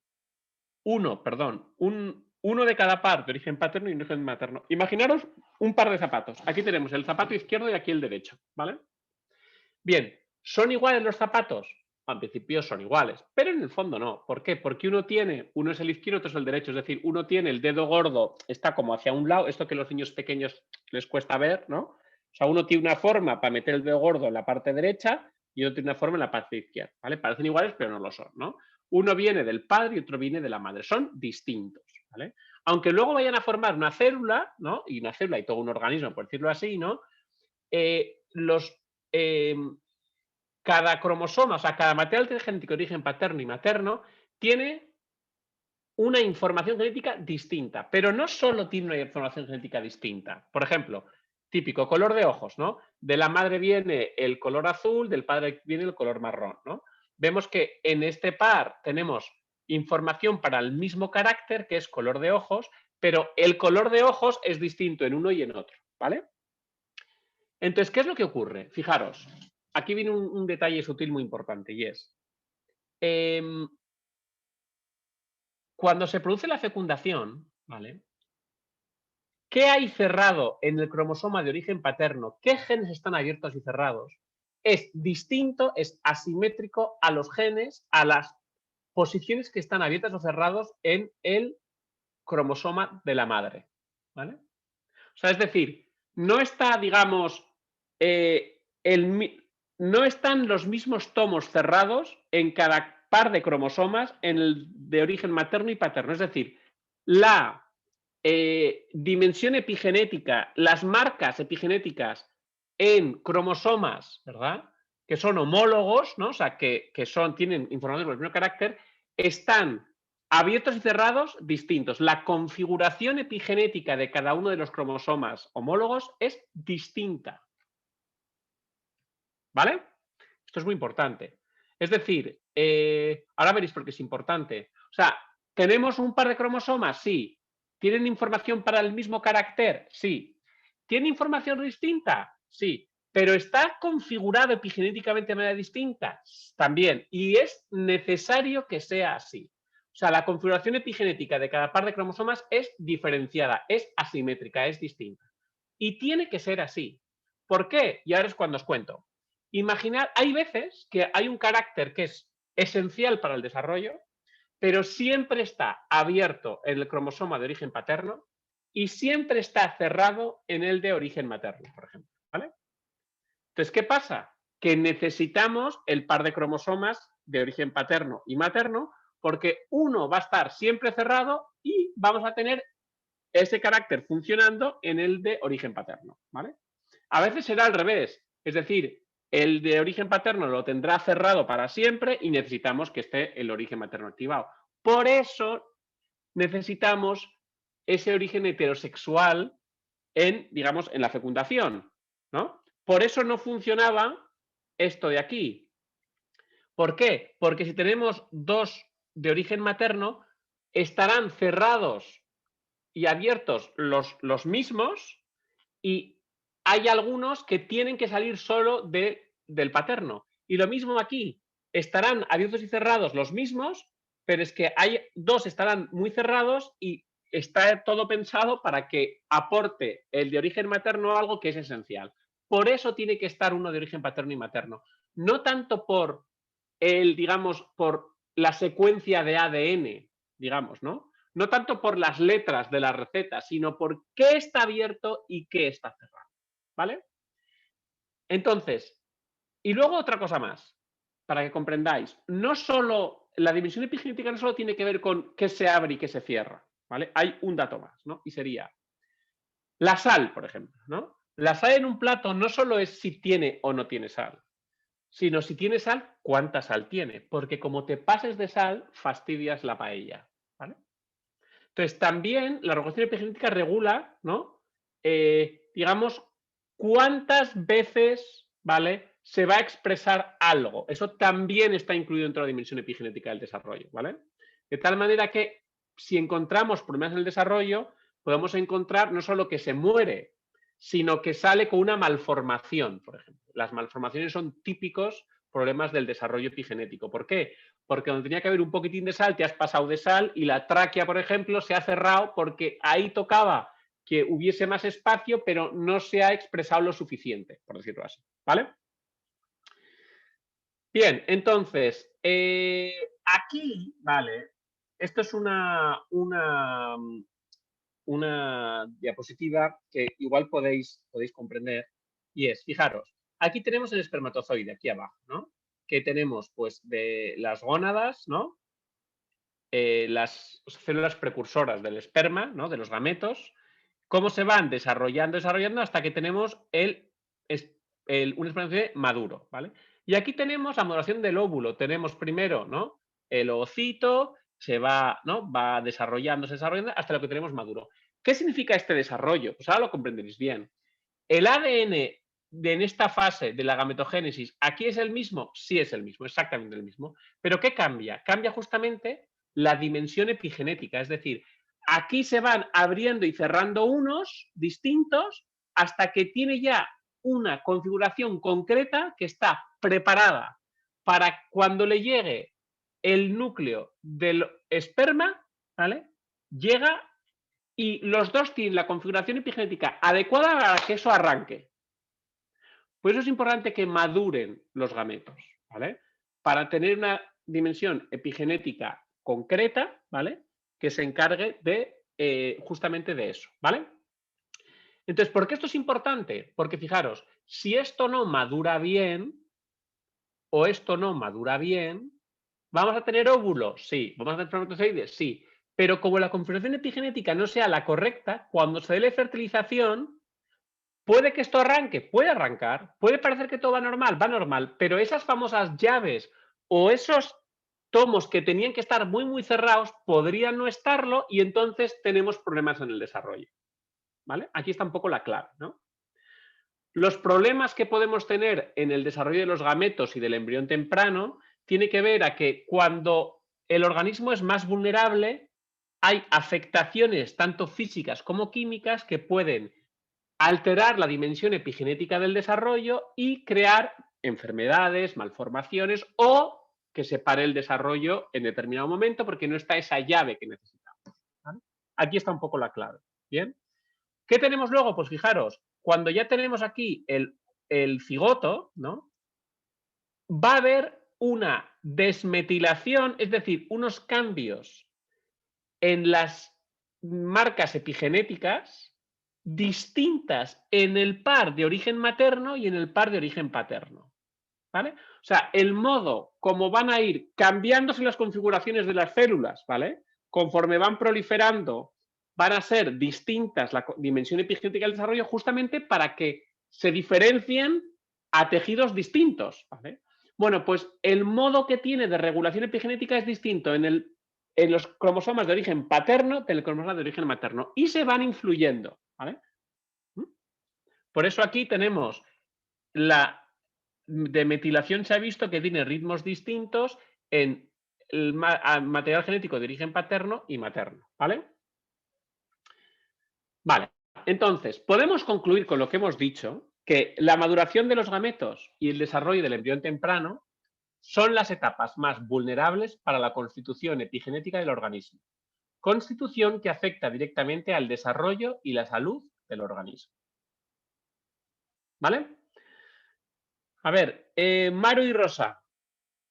uno de cada par de origen paterno y de origen materno. Imaginaros un par de zapatos. Aquí tenemos el zapato izquierdo y aquí el derecho, ¿vale? Bien, ¿son iguales los zapatos? En principio son iguales, pero en el fondo no. ¿Por qué? Porque uno es el izquierdo, otro es el derecho. Es decir, uno tiene el dedo gordo, está como hacia un lado, esto que a los niños pequeños les cuesta ver, ¿no? O sea, uno tiene una forma para meter el dedo gordo en la parte derecha y otro tiene una forma en la parte izquierda, ¿vale? Parecen iguales, pero no lo son, ¿no? Uno viene del padre y otro viene de la madre. Son distintos, ¿vale? Aunque luego vayan a formar una célula, ¿no? Y una célula y todo un organismo, por decirlo así, ¿no? Cada cromosoma, o sea, cada material genético de origen paterno y materno tiene una información genética distinta, pero no solo tiene una información genética distinta. Por ejemplo, típico color de ojos, ¿no? De la madre viene el color azul, del padre viene el color marrón, ¿no? Vemos que en este par tenemos información para el mismo carácter, que es color de ojos, pero el color de ojos es distinto en uno y en otro, ¿vale? Entonces, ¿qué es lo que ocurre? Fijaros, aquí viene un detalle sutil muy importante y es, cuando se produce la fecundación, ¿vale? ¿Qué hay cerrado en el cromosoma de origen paterno? ¿Qué genes están abiertos y cerrados? Es distinto, es asimétrico a los genes, a las posiciones que están abiertas o cerrados en el cromosoma de la madre, ¿vale? O sea, es decir, no está, digamos, no están los mismos tomos cerrados en cada par de cromosomas en el de origen materno y paterno. Es decir, la dimensión epigenética, las marcas epigenéticas en cromosomas, ¿verdad? Que son homólogos, ¿no? O sea, que tienen información del mismo carácter, están abiertos y cerrados distintos. La configuración epigenética de cada uno de los cromosomas homólogos es distinta. ¿Vale? Esto es muy importante. Es decir, ahora veréis por qué es importante. O sea, ¿tenemos un par de cromosomas? Sí. ¿Tienen información para el mismo carácter? Sí. ¿Tiene información distinta? Sí. ¿Pero está configurado epigenéticamente de manera distinta? También. Y es necesario que sea así. O sea, la configuración epigenética de cada par de cromosomas es diferenciada, es asimétrica, es distinta. Y tiene que ser así. ¿Por qué? Y ahora es cuando os cuento. Imaginad, hay veces que hay un carácter que es esencial para el desarrollo, pero siempre está abierto en el cromosoma de origen paterno y siempre está cerrado en el de origen materno, por ejemplo. ¿Vale? Entonces, ¿qué pasa? Que necesitamos el par de cromosomas de origen paterno y materno porque uno va a estar siempre cerrado y vamos a tener ese carácter funcionando en el de origen paterno. ¿Vale? A veces será al revés, es decir, el de origen paterno lo tendrá cerrado para siempre y necesitamos que esté el origen materno activado. Por eso necesitamos ese origen heterosexual digamos, en la fecundación, ¿no? Por eso no funcionaba esto de aquí. ¿Por qué? Porque si tenemos dos de origen materno, estarán cerrados y abiertos los mismos y hay algunos que tienen que salir solo del paterno. Y lo mismo aquí, estarán abiertos y cerrados los mismos, pero es que hay dos estarán muy cerrados y está todo pensado para que aporte el de origen materno algo que es esencial. Por eso tiene que estar uno de origen paterno y materno. No tanto por digamos, por la secuencia de ADN, digamos, ¿no? No tanto por las letras de la receta, sino por qué está abierto y qué está cerrado, ¿vale? Entonces, y luego otra cosa más, para que comprendáis, no solo, la dimensión epigenética no solo tiene que ver con qué se abre y qué se cierra, ¿vale? Hay un dato más, ¿no? Y sería la sal, por ejemplo, ¿no? La sal en un plato no solo es si tiene o no tiene sal, sino si tiene sal, cuánta sal tiene, porque como te pases de sal, fastidias la paella, ¿vale? Entonces, también la regulación epigenética regula, ¿no? Digamos, cuántas veces, ¿vale? Se va a expresar algo. Eso también está incluido dentro de la dimensión epigenética del desarrollo, ¿vale? De tal manera que si encontramos problemas en el desarrollo, podemos encontrar no solo que se muere, sino que sale con una malformación, por ejemplo. Las malformaciones son típicos problemas del desarrollo epigenético. ¿Por qué? Porque donde tenía que haber un poquitín de sal, te has pasado de sal y la tráquea, por ejemplo, se ha cerrado porque ahí tocaba que hubiese más espacio, pero no se ha expresado lo suficiente, por decirlo así, ¿vale? Bien, entonces, aquí, ¿vale? Esto es una diapositiva que igual podéis comprender, y es, fijaros, aquí tenemos el espermatozoide, aquí abajo, ¿no? Que tenemos, pues, de las gónadas, ¿no? Las células precursoras del esperma, ¿no? De los gametos, cómo se van desarrollando hasta que tenemos un espermatozoide maduro, ¿vale? Y aquí tenemos la maduración del óvulo. Tenemos primero, ¿no? El ovocito, ¿no? Va desarrollándose hasta lo que tenemos maduro. ¿Qué significa este desarrollo? Pues ahora lo comprenderéis bien. ¿El ADN en esta fase de la gametogénesis aquí es el mismo? Sí es el mismo, exactamente el mismo. ¿Pero qué cambia? Cambia justamente la dimensión epigenética, es decir, aquí se van abriendo y cerrando unos distintos hasta que tiene ya una configuración concreta que está preparada para cuando le llegue el núcleo del esperma, ¿vale? Llega y los dos tienen la configuración epigenética adecuada para que eso arranque. Por eso es importante que maduren los gametos, ¿vale? Para tener una dimensión epigenética concreta, ¿vale? Que se encargue de justamente de eso, ¿vale? Entonces, ¿por qué esto es importante? Porque fijaros, si esto no madura bien o esto no madura bien, ¿vamos a tener óvulos? Sí. ¿Vamos a tener espermatozoides? Sí. Pero como la configuración epigenética no sea la correcta, cuando se dé la fertilización, puede que esto arranque, puede arrancar, puede parecer que todo va normal, pero esas famosas llaves o esos tomos que tenían que estar muy, muy cerrados podrían no estarlo y entonces tenemos problemas en el desarrollo, ¿vale? Aquí está un poco la clave, ¿no? Los problemas que podemos tener en el desarrollo de los gametos y del embrión temprano tiene que ver a que cuando el organismo es más vulnerable, hay afectaciones tanto físicas como químicas que pueden alterar la dimensión epigenética del desarrollo y crear enfermedades, malformaciones o que se pare el desarrollo en determinado momento porque no está esa llave que necesitamos, ¿vale? Aquí está un poco la clave. ¿Bien? ¿Qué tenemos luego? Pues fijaros, cuando ya tenemos aquí el cigoto, ¿no? Va a haber una desmetilación, es decir, unos cambios en las marcas epigenéticas distintas en el par de origen materno y en el par de origen paterno, ¿vale? O sea, el modo como van a ir cambiándose las configuraciones de las células, ¿vale? Conforme van proliferando, van a ser distintas la dimensión epigenética del desarrollo justamente para que se diferencien a tejidos distintos, ¿vale? Bueno, pues el modo que tiene de regulación epigenética es distinto en los cromosomas de origen paterno del cromosoma de origen materno y se van influyendo, ¿vale? Por eso aquí tenemos la demetilación, se ha visto que tiene ritmos distintos en el material genético de origen paterno y materno, ¿vale? Vale, Entonces, podemos concluir con lo que hemos dicho, que la maduración de los gametos y el desarrollo del embrión temprano son las etapas más vulnerables para la constitución epigenética del organismo. Constitución que afecta directamente al desarrollo y la salud del organismo. ¿Vale? A ver, Maru y Rosa,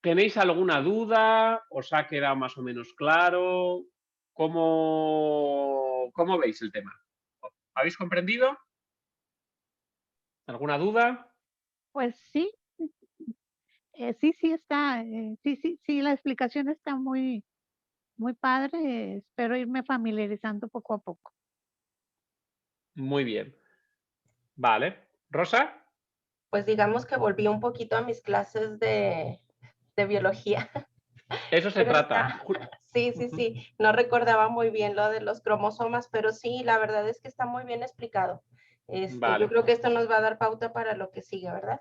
¿tenéis alguna duda? ¿Os ha quedado más o menos claro? ¿Cómo veis el tema? ¿Habéis comprendido? ¿Alguna duda? Pues sí, sí está, sí, la explicación está muy, muy padre. Espero irme familiarizando poco a poco. Muy bien. Vale. ¿Rosa? Pues digamos que volví un poquito a mis clases de biología. Eso se Pero trata. sí. No recordaba muy bien lo de los cromosomas, pero sí, la verdad es que está muy bien explicado. Yo Vale. creo que esto nos va a dar pauta para lo que sigue, ¿verdad?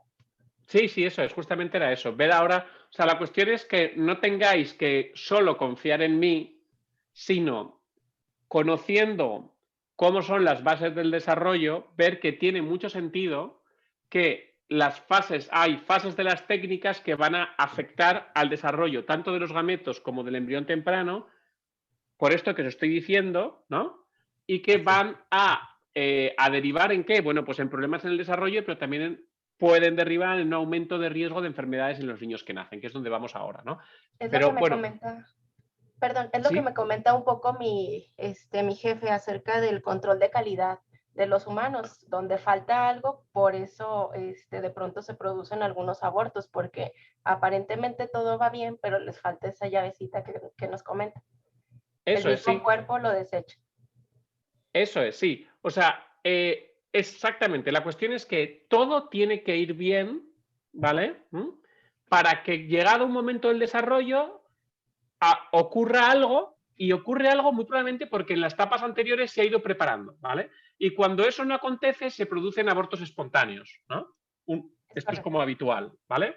Sí, eso es, justamente era eso. Ver ahora, o sea, la cuestión es que no tengáis que solo confiar en mí, sino conociendo cómo son las bases del desarrollo, ver que tiene mucho sentido que hay fases de las técnicas que van a afectar al desarrollo tanto de los gametos como del embrión temprano, por esto que os estoy diciendo, ¿no? Y que van a derivar en qué? Bueno, pues en problemas en el desarrollo, pero también pueden derivar en un aumento de riesgo de enfermedades en los niños que nacen, que es donde vamos ahora, ¿no? Es lo que Pero me bueno, comenta, perdón, es lo que me sí, comenta un poco mi jefe acerca del control de calidad de los humanos, donde falta algo, por eso de pronto se producen algunos abortos, porque aparentemente todo va bien, pero les falta esa llavecita que nos comenta. El eso es, mismo sí. cuerpo lo desecha. Eso es, sí. O sea, exactamente. La cuestión es que todo tiene que ir bien, ¿vale? Para que llegado un momento del desarrollo ocurra algo y ocurre algo muy probablemente porque en las etapas anteriores se ha ido preparando, ¿vale? Y cuando eso no acontece, se producen abortos espontáneos, ¿no? Es Esto es correcto. como habitual, ¿vale?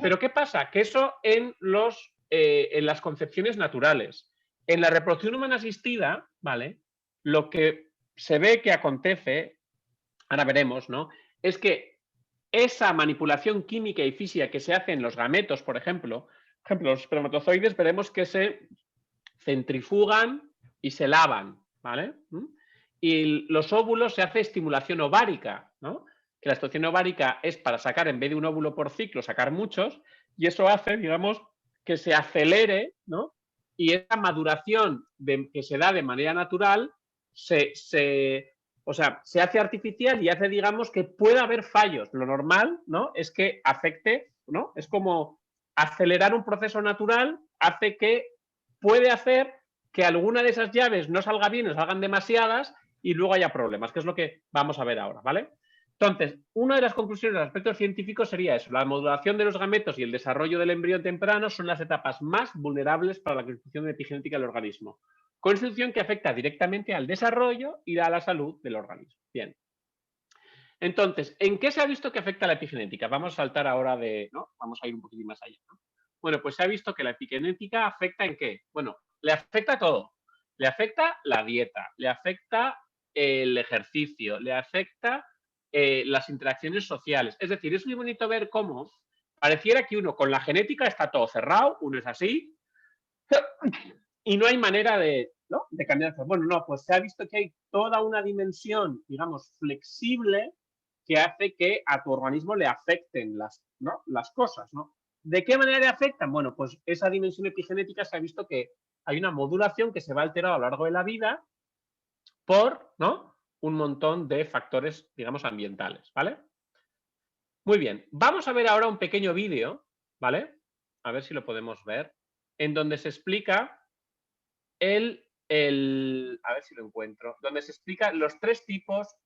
Pero ¿qué pasa? Que eso en las concepciones naturales. En la reproducción humana asistida, ¿vale? Lo que se ve que acontece, ahora veremos, ¿no? Es que esa manipulación química y física que se hace en los gametos, por ejemplo, los espermatozoides, veremos que se centrifugan y se lavan, ¿vale? Y los óvulos se hace estimulación ovárica, ¿no? Que la estimulación ovárica es para sacar, en vez de un óvulo por ciclo, sacar muchos, y eso hace, digamos, que se acelere, ¿no? Y esa maduración que se da de manera natural o sea, se hace artificial y hace, digamos, que pueda haber fallos. Lo normal, ¿no? Es que afecte, ¿no? Es como acelerar un proceso natural hace que puede hacer que alguna de esas llaves no salga bien o salgan demasiadas y luego haya problemas, que es lo que vamos a ver ahora, ¿vale? Entonces, una de las conclusiones de los aspectos científicos sería eso: la modulación de los gametos y el desarrollo del embrión temprano son las etapas más vulnerables para la constitución epigenética del organismo. Constitución que afecta directamente al desarrollo y a la salud del organismo. Bien. Entonces, ¿en qué se ha visto que afecta la epigenética? Vamos a saltar ahora ¿no? Vamos a ir un poquitín más allá, ¿no? Bueno, pues se ha visto que la epigenética afecta ¿en qué? Bueno, le afecta todo. Le afecta la dieta, le afecta el ejercicio, le afecta las interacciones sociales. Es decir, es muy bonito ver cómo pareciera que uno con la genética está todo cerrado, uno es así, y no hay manera ¿no? de cambiar. Bueno, no, pues se ha visto que hay toda una dimensión, digamos, flexible que hace que a tu organismo le afecten ¿no? las cosas, ¿no? ¿De qué manera le afectan? Bueno, pues esa dimensión epigenética se ha visto que hay una modulación que se va a alterar a lo largo de la vida por, ¿no? Un montón de factores, digamos, ambientales, ¿vale? Muy bien, vamos a ver ahora un pequeño vídeo, ¿vale? A ver si lo podemos ver, en donde se explica a ver si lo encuentro, donde se explican los tres tipos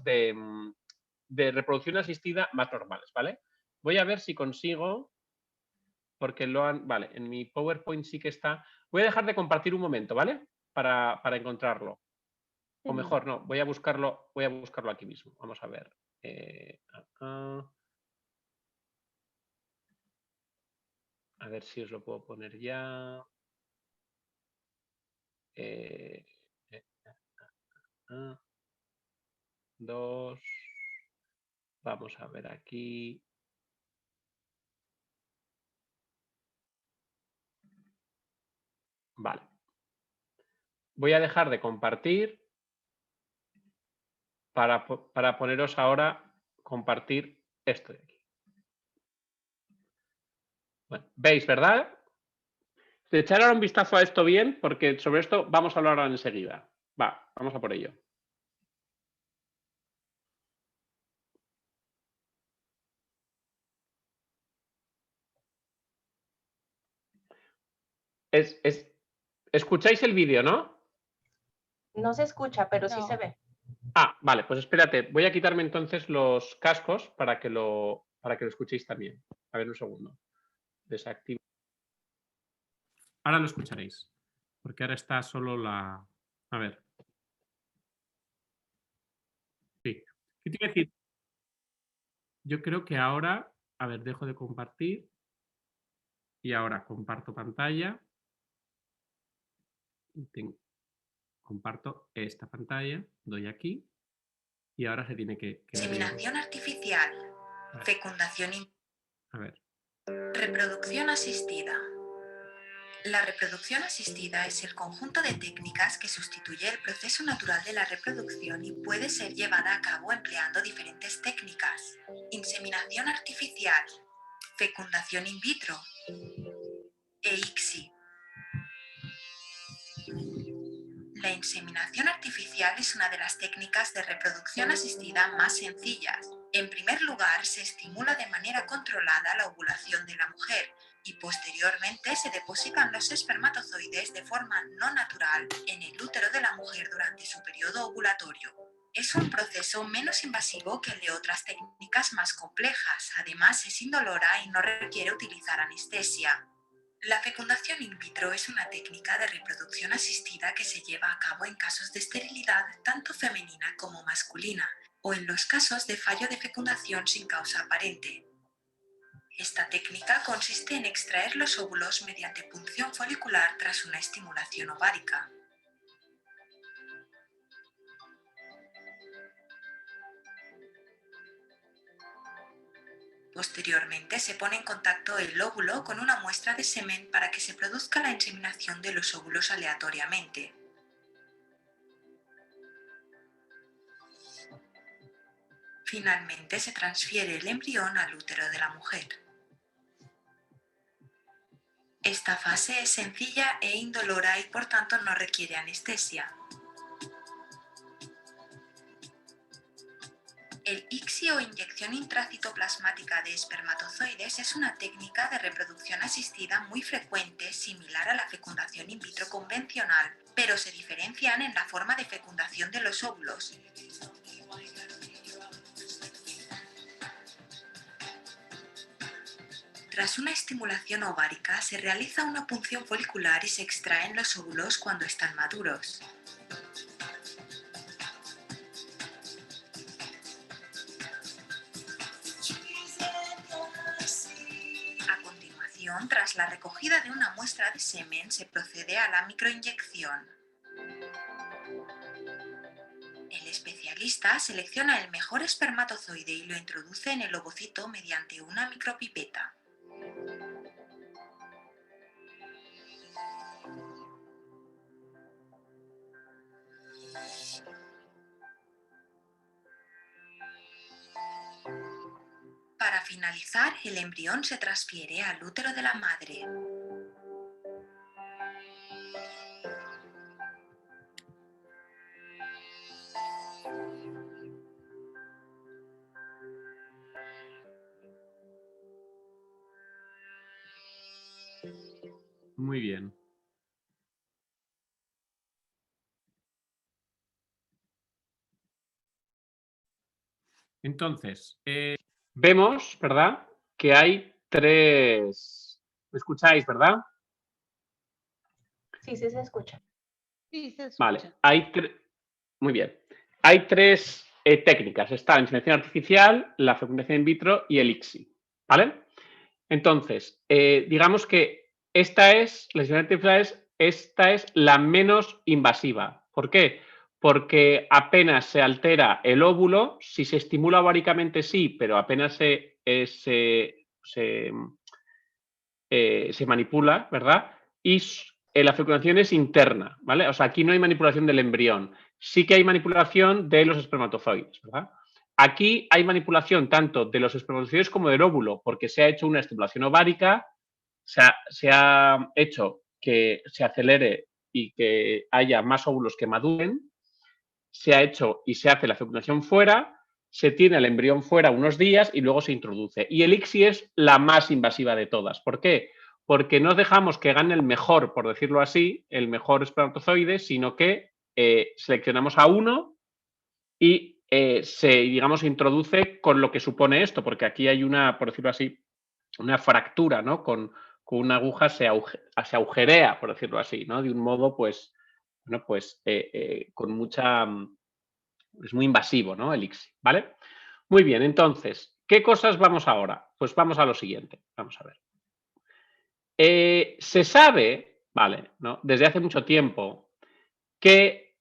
de reproducción asistida más normales, ¿vale? Voy a ver si consigo, porque vale, en mi PowerPoint sí que está. Voy a dejar de compartir un momento, ¿vale? Para encontrarlo. O Sí. mejor, no, voy a buscarlo aquí mismo. Vamos a ver. A ver si os lo puedo poner ya. 2. Vamos a ver aquí. Vale. Voy a dejar de compartir para poneros ahora compartir esto de aquí. Bueno, ¿veis, verdad? De echar ahora un vistazo a esto bien, porque sobre esto vamos a hablar ahora enseguida. Va, vamos a por ello. ¿Escucháis el vídeo, no? No se escucha, pero sí No. se ve. Ah, vale, pues espérate. Voy a quitarme entonces los cascos para que lo escuchéis también. A ver, un segundo. Desactivo. Ahora lo escucharéis, porque ahora está solo la... A ver. Sí. ¿Qué te iba a decir? Yo creo que ahora... A ver, dejo de compartir. Y ahora comparto pantalla. Comparto esta pantalla. Doy aquí. Y ahora se tiene que... Inseminación artificial, fecundación A ver. reproducción asistida. La reproducción asistida es el conjunto de técnicas que sustituye el proceso natural de la reproducción y puede ser llevada a cabo empleando diferentes técnicas. Inseminación artificial, fecundación in vitro e ICSI. La inseminación artificial es una de las técnicas de reproducción asistida más sencillas. En primer lugar, se estimula de manera controlada la ovulación de la mujer y posteriormente se depositan los espermatozoides de forma no natural en el útero de la mujer durante su periodo ovulatorio. Es un proceso menos invasivo que el de otras técnicas más complejas. Además, es indolora y no requiere utilizar anestesia. La fecundación in vitro es una técnica de reproducción asistida que se lleva a cabo en casos de esterilidad tanto femenina como masculina, o en los casos de fallo de fecundación sin causa aparente. Esta técnica consiste en extraer los óvulos mediante punción folicular tras una estimulación ovárica. Posteriormente se pone en contacto el óvulo con una muestra de semen para que se produzca la inseminación de los óvulos aleatoriamente. Finalmente se transfiere el embrión al útero de la mujer. Esta fase es sencilla e indolora y por tanto no requiere anestesia. El ICSI o inyección intracitoplasmática de espermatozoides es una técnica de reproducción asistida muy frecuente, similar a la fecundación in vitro convencional, pero se diferencian en la forma de fecundación de los óvulos. Tras una estimulación ovárica, se realiza una punción folicular y se extraen los óvulos cuando están maduros. Tras la recogida de una muestra de semen, se procede a la microinyección. El especialista selecciona el mejor espermatozoide y lo introduce en el ovocito mediante una micropipeta. Para finalizar, el embrión se transfiere al útero de la madre. Muy bien. Entonces, vemos, ¿verdad?, que hay tres... ¿Me escucháis, verdad? Sí, sí se escucha. Sí, se escucha. Vale, muy bien. Hay tres técnicas. Está la inseminación artificial, la fecundación in vitro y el ICSI, ¿vale? Entonces, digamos que esta es la menos invasiva. ¿Por qué? porque apenas se altera el óvulo, si se estimula ováricamente sí, pero apenas se manipula, ¿verdad? Y la fecundación es interna, ¿vale? O sea, aquí no hay manipulación del embrión, sí que hay manipulación de los espermatozoides, ¿verdad? Aquí hay manipulación tanto de los espermatozoides como del óvulo, porque se ha hecho una estimulación ovárica, se ha hecho que se acelere y que haya más óvulos que maduren, se ha hecho y se hace la fecundación fuera, se tiene el embrión fuera unos días y luego se introduce. Y el ICSI es la más invasiva de todas. ¿Por qué? Porque no dejamos que gane el mejor, por decirlo así, el mejor espermatozoide, sino que seleccionamos a uno y digamos, introduce con lo que supone esto, porque aquí hay una, por decirlo así, una fractura, ¿no? Con una aguja se agujerea, por decirlo así, ¿no? De un modo, pues, bueno, pues con mucha... Es muy invasivo, ¿no? El ICSI, ¿vale? Muy bien, entonces, ¿qué cosas vamos ahora? Pues vamos a lo siguiente, vamos a ver. Se sabe, ¿vale? ¿No? Desde hace mucho tiempo que,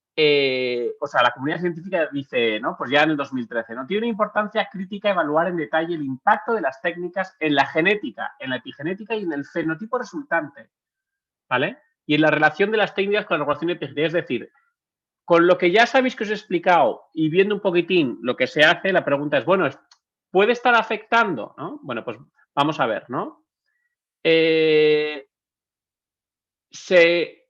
o sea, la comunidad científica dice, ¿no? Pues ya en el 2013, ¿no? Tiene una importancia crítica evaluar en detalle el impacto de las técnicas en la genética, en la epigenética y en el fenotipo resultante, ¿vale? Y en la relación de las técnicas con la regulación epigenética, es decir, con lo que ya sabéis que os he explicado y viendo un poquitín lo que se hace, la pregunta es, bueno, ¿puede estar afectando? ¿No? Bueno, pues vamos a ver, ¿no?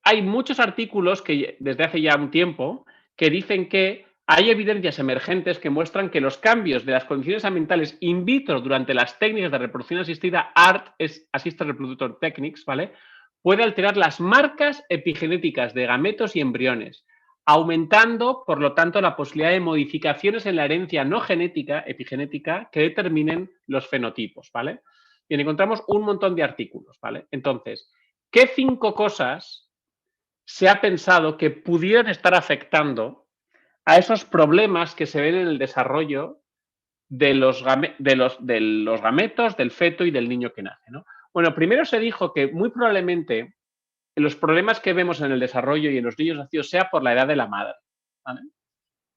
Hay muchos artículos que desde hace ya un tiempo que dicen que hay evidencias emergentes que muestran que los cambios de las condiciones ambientales in vitro durante las técnicas de reproducción asistida, ART, Assisted Reproductive Techniques, ¿vale? Puede alterar las marcas epigenéticas de gametos y embriones, aumentando, por lo tanto, la posibilidad de modificaciones en la herencia no genética, epigenética, que determinen los fenotipos, ¿vale? Y encontramos un montón de artículos, ¿vale? Entonces, ¿qué 5 cosas se ha pensado que pudieran estar afectando a esos problemas que se ven en el desarrollo de los gametos, del feto y del niño que nace, ¿no? Bueno, primero se dijo que muy probablemente los problemas que vemos en el desarrollo y en los niños nacidos sea por la edad de la madre, ¿vale?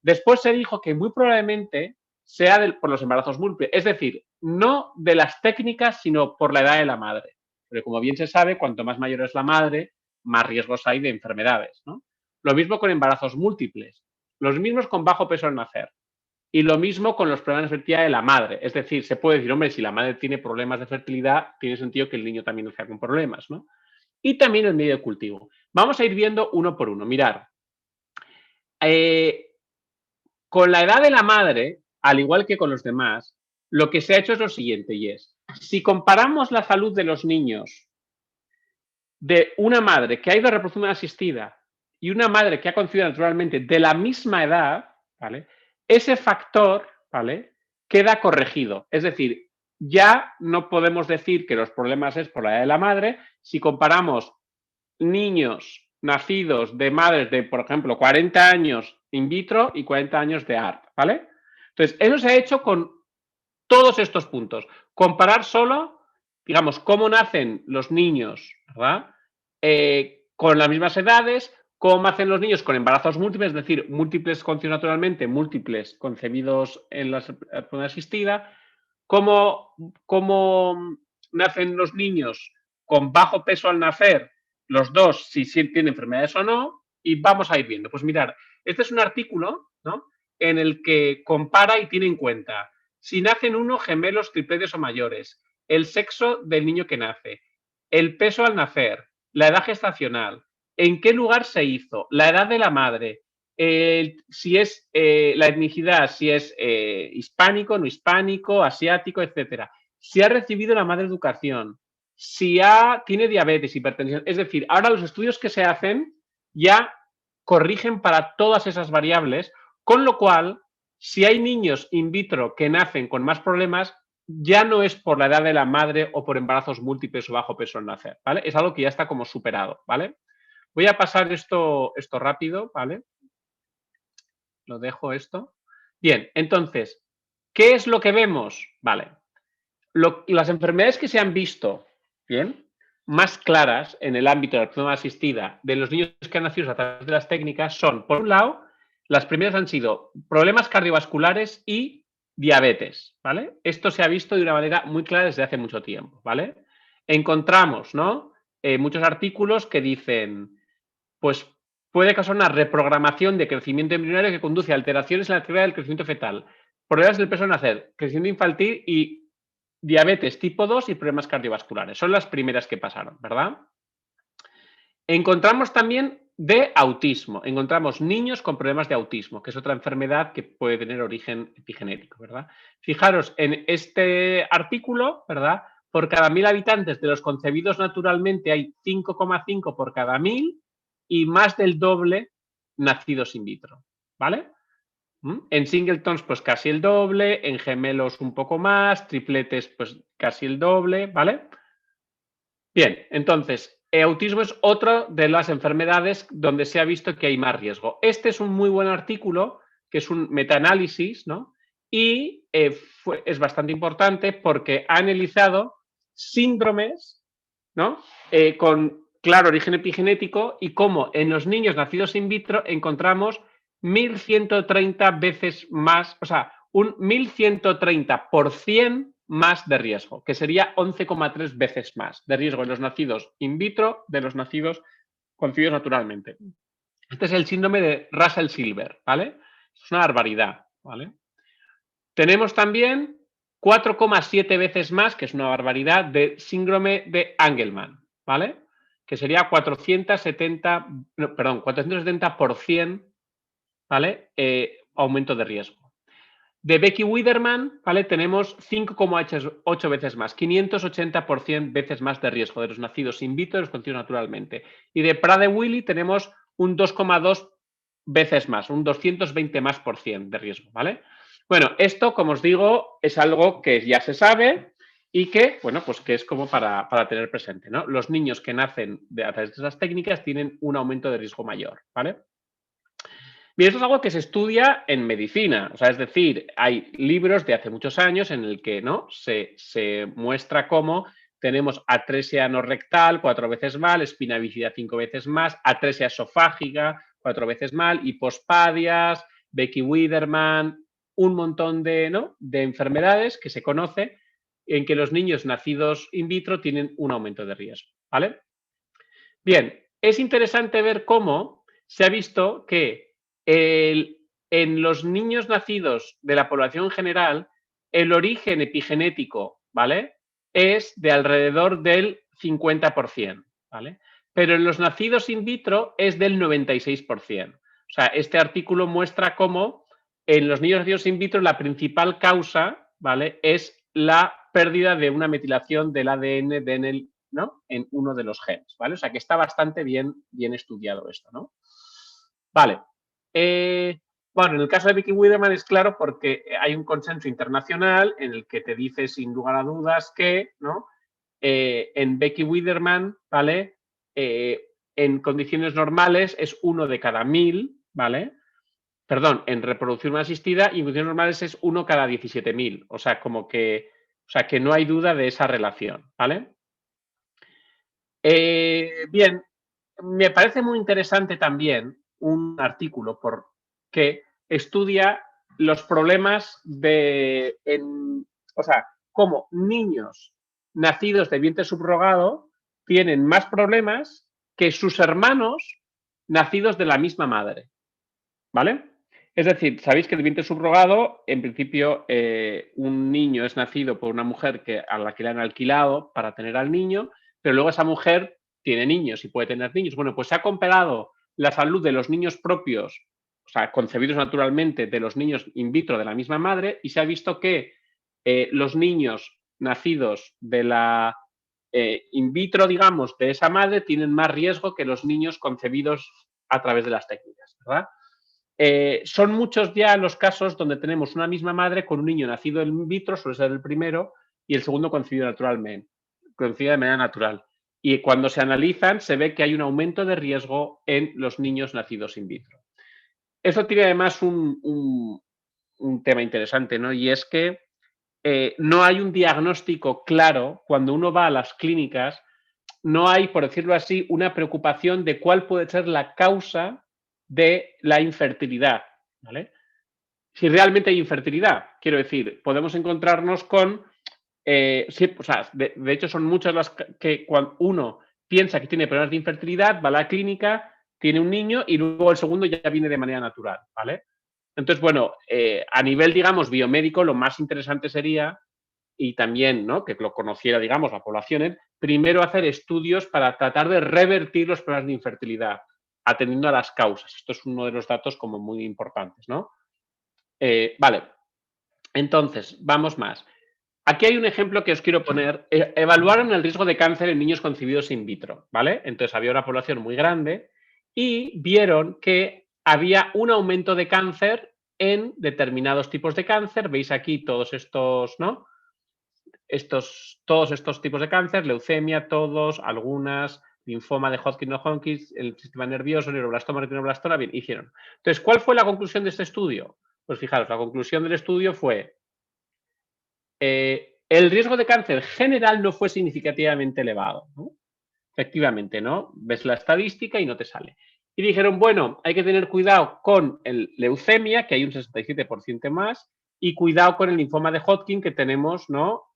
Después se dijo que muy probablemente sea por los embarazos múltiples, es decir, no de las técnicas, sino por la edad de la madre. Porque como bien se sabe, cuanto más mayor es la madre, más riesgos hay de enfermedades, ¿no? Lo mismo con embarazos múltiples, los mismos con bajo peso al nacer. Y lo mismo con los problemas de fertilidad de la madre. Es decir, se puede decir, hombre, si la madre tiene problemas de fertilidad, tiene sentido que el niño también nazca con problemas, ¿no? Y también el medio de cultivo. Vamos a ir viendo uno por uno. Mirad, con la edad de la madre, al igual que con los demás, lo que se ha hecho es lo siguiente, y es, si comparamos la salud de los niños de una madre que ha ido a reproducción asistida y una madre que ha concebido naturalmente de la misma edad, ¿vale? Ese factor, ¿vale? Queda corregido. Es decir, ya no podemos decir que los problemas es por la edad de la madre. Si comparamos niños nacidos de madres de, por ejemplo, 40 años in vitro y 40 años de ART, ¿vale? Entonces, eso se ha hecho con todos estos puntos. Comparar solo, digamos, cómo nacen los niños, ¿verdad? Con las mismas edades, cómo hacen los niños con embarazos múltiples, es decir, múltiples concebidos naturalmente, múltiples concebidos en la reproducción asistida, cómo nacen los niños con bajo peso al nacer, los dos, si tienen enfermedades o no, y vamos a ir viendo. Pues mirar, este es un artículo, ¿no?, en el que compara y tiene en cuenta si nacen uno, gemelos, tripletes o mayores, el sexo del niño que nace, el peso al nacer, la edad gestacional, en qué lugar se hizo, la edad de la madre, si es la etnicidad, si es hispánico, no hispánico, asiático, etcétera. Si ha recibido la madre educación, si tiene diabetes, hipertensión. Es decir, ahora los estudios que se hacen ya corrigen para todas esas variables, con lo cual, si hay niños in vitro que nacen con más problemas, ya no es por la edad de la madre o por embarazos múltiples o bajo peso al nacer, ¿vale? Es algo que ya está como superado, ¿vale? Voy a pasar esto rápido, ¿vale? Lo dejo esto. Bien, entonces, ¿qué es lo que vemos? Vale. Las enfermedades que se han visto, bien, más claras en el ámbito de la reproducción asistida de los niños que han nacido a través de las técnicas son, por un lado, las primeras han sido problemas cardiovasculares y diabetes, ¿vale? Esto se ha visto de una manera muy clara desde hace mucho tiempo, ¿vale? Encontramos, ¿no? Muchos artículos que dicen, pues puede causar una reprogramación de crecimiento embrionario que conduce a alteraciones en la actividad del crecimiento fetal, problemas del peso al nacer, crecimiento infantil y diabetes tipo 2 y problemas cardiovasculares. Son las primeras que pasaron, ¿verdad? Encontramos también de autismo. Encontramos niños con problemas de autismo, que es otra enfermedad que puede tener origen epigenético, ¿verdad? Fijaros, en este artículo, ¿verdad? Por cada 1000 habitantes de los concebidos naturalmente hay 5,5 por cada 1000 y más del doble nacidos in vitro, ¿vale? En singletons, pues casi el doble, en gemelos un poco más, tripletes, pues casi el doble, ¿vale? Bien, entonces, autismo es otra de las enfermedades donde se ha visto que hay más riesgo. Este es un muy buen artículo, que es un metaanálisis, ¿no? Y es bastante importante porque ha analizado síndromes, ¿no? Con claro origen epigenético y cómo en los niños nacidos in vitro encontramos 1130 veces más, o sea, un 1130% más de riesgo, que sería 11,3 veces más de riesgo en los nacidos in vitro de los nacidos concebidos naturalmente. Este es el síndrome de Russell-Silver, ¿vale? Es una barbaridad, ¿vale? Tenemos también 4,7 veces más, que es una barbaridad, de síndrome de Angelman, ¿vale? Que sería 470%, ¿vale? Aumento de riesgo. De Becky-Widerman, ¿vale? Tenemos 5,8 veces más, 580% veces más de riesgo de los nacidos in vitro de los concebidos naturalmente. Y de Prader-Willi tenemos un 2,2 veces más, un 220 más por cien de riesgo, ¿vale? Bueno, esto, como os digo, es algo que ya se sabe y que, bueno, pues que es como para tener presente, ¿no? Los niños que nacen a través de esas técnicas tienen un aumento de riesgo mayor, ¿vale? Bien, esto es algo que se estudia en medicina, o sea, es decir, hay libros de hace muchos años en el que, ¿no? se muestra cómo tenemos atresia no rectal 4 veces mal, espina bífida 5 veces más, atresia esofágica 4 veces mal, hipospadias, Becky-Widerman, un montón de, ¿no? de enfermedades que se conoce en que los niños nacidos in vitro tienen un aumento de riesgo, ¿vale? Bien, es interesante ver cómo se ha visto que en los niños nacidos de la población general, el origen epigenético, ¿vale? Es de alrededor del 50%, ¿vale? Pero en los nacidos in vitro es del 96%. O sea, este artículo muestra cómo en los niños nacidos in vitro la principal causa, ¿vale? Es la pérdida de una metilación del ADN ¿no? en uno de los genes, ¿vale? O sea, que está bastante bien estudiado esto, ¿no? Vale. Bueno, en el caso de Becky-Widerman es claro porque hay un consenso internacional en el que te dice sin lugar a dudas que, ¿no? En Becky-Widerman, ¿vale? En condiciones normales es 1 de cada 1000, ¿vale? Perdón, en reproducción asistida y en condiciones normales es 1 cada 17.000. O sea, que no hay duda de esa relación, ¿vale? Bien, me parece muy interesante también un artículo que estudia los problemas o sea, cómo niños nacidos de vientre subrogado tienen más problemas que sus hermanos nacidos de la misma madre, ¿vale? Es decir, sabéis que el vientre subrogado, en principio, un niño es nacido por una mujer a la que le han alquilado para tener al niño, pero luego esa mujer tiene niños y puede tener niños. Bueno, pues se ha comparado la salud de los niños propios, o sea, concebidos naturalmente, de los niños in vitro de la misma madre y se ha visto que los niños nacidos de la in vitro, digamos, de esa madre tienen más riesgo que los niños concebidos a través de las técnicas, ¿verdad? Son muchos ya los casos donde tenemos una misma madre con un niño nacido in vitro, suele ser el primero, y el segundo concebido naturalmente, concebido de manera natural. Y cuando se analizan, se ve que hay un aumento de riesgo en los niños nacidos in vitro. Eso tiene además un tema interesante, ¿no? Y es que no hay un diagnóstico claro cuando uno va a las clínicas, no hay, por decirlo así, una preocupación de cuál puede ser la causa de la infertilidad ¿vale? Si realmente hay infertilidad, quiero decir, podemos encontrarnos con, sí, o sea, de hecho son muchas las que cuando uno piensa que tiene problemas de infertilidad, va a la clínica, tiene un niño y luego el segundo ya viene de manera natural, ¿vale? Entonces, bueno, a nivel, digamos, biomédico, lo más interesante sería, y también, ¿no?, que lo conociera, digamos, la población, primero hacer estudios para tratar de revertir los problemas de infertilidad, atendiendo a las causas. Esto es uno de los datos como muy importantes, ¿no? Vale, entonces, vamos más. Aquí hay un ejemplo que os quiero poner. Evaluaron el riesgo de cáncer en niños concebidos in vitro, ¿vale? Entonces, había una población muy grande y vieron que había un aumento de cáncer en determinados tipos de cáncer. Veis aquí todos estos, ¿no? Todos estos tipos de cáncer, leucemia, todos, algunas, linfoma de Hodgkin no Hodgkin, el sistema nervioso, neuroblastoma, retinoblastoma, bien, hicieron. Entonces, ¿cuál fue la conclusión de este estudio? Pues fijaros, la conclusión del estudio fue el riesgo de cáncer general no fue significativamente elevado, ¿no? Efectivamente, ¿no? Ves la estadística y no te sale. Y dijeron, bueno, hay que tener cuidado con el leucemia, que hay un 67% más, y cuidado con el linfoma de Hodgkin, que tenemos, ¿no?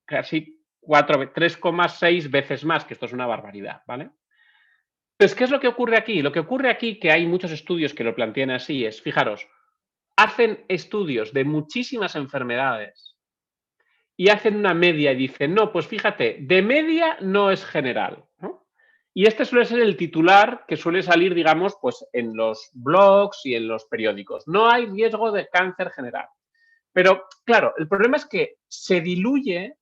Casi 3,6 veces más, que esto es una barbaridad, ¿vale? Pues, ¿qué es lo que ocurre aquí? Lo que ocurre aquí, que hay muchos estudios que lo plantean así, es, fijaros, hacen estudios de muchísimas enfermedades y hacen una media y dicen, no, pues fíjate, de media no es general, ¿no? Y este suele ser el titular que suele salir, digamos, pues en los blogs y en los periódicos. No hay riesgo de cáncer general. Pero, claro, el problema es que se diluye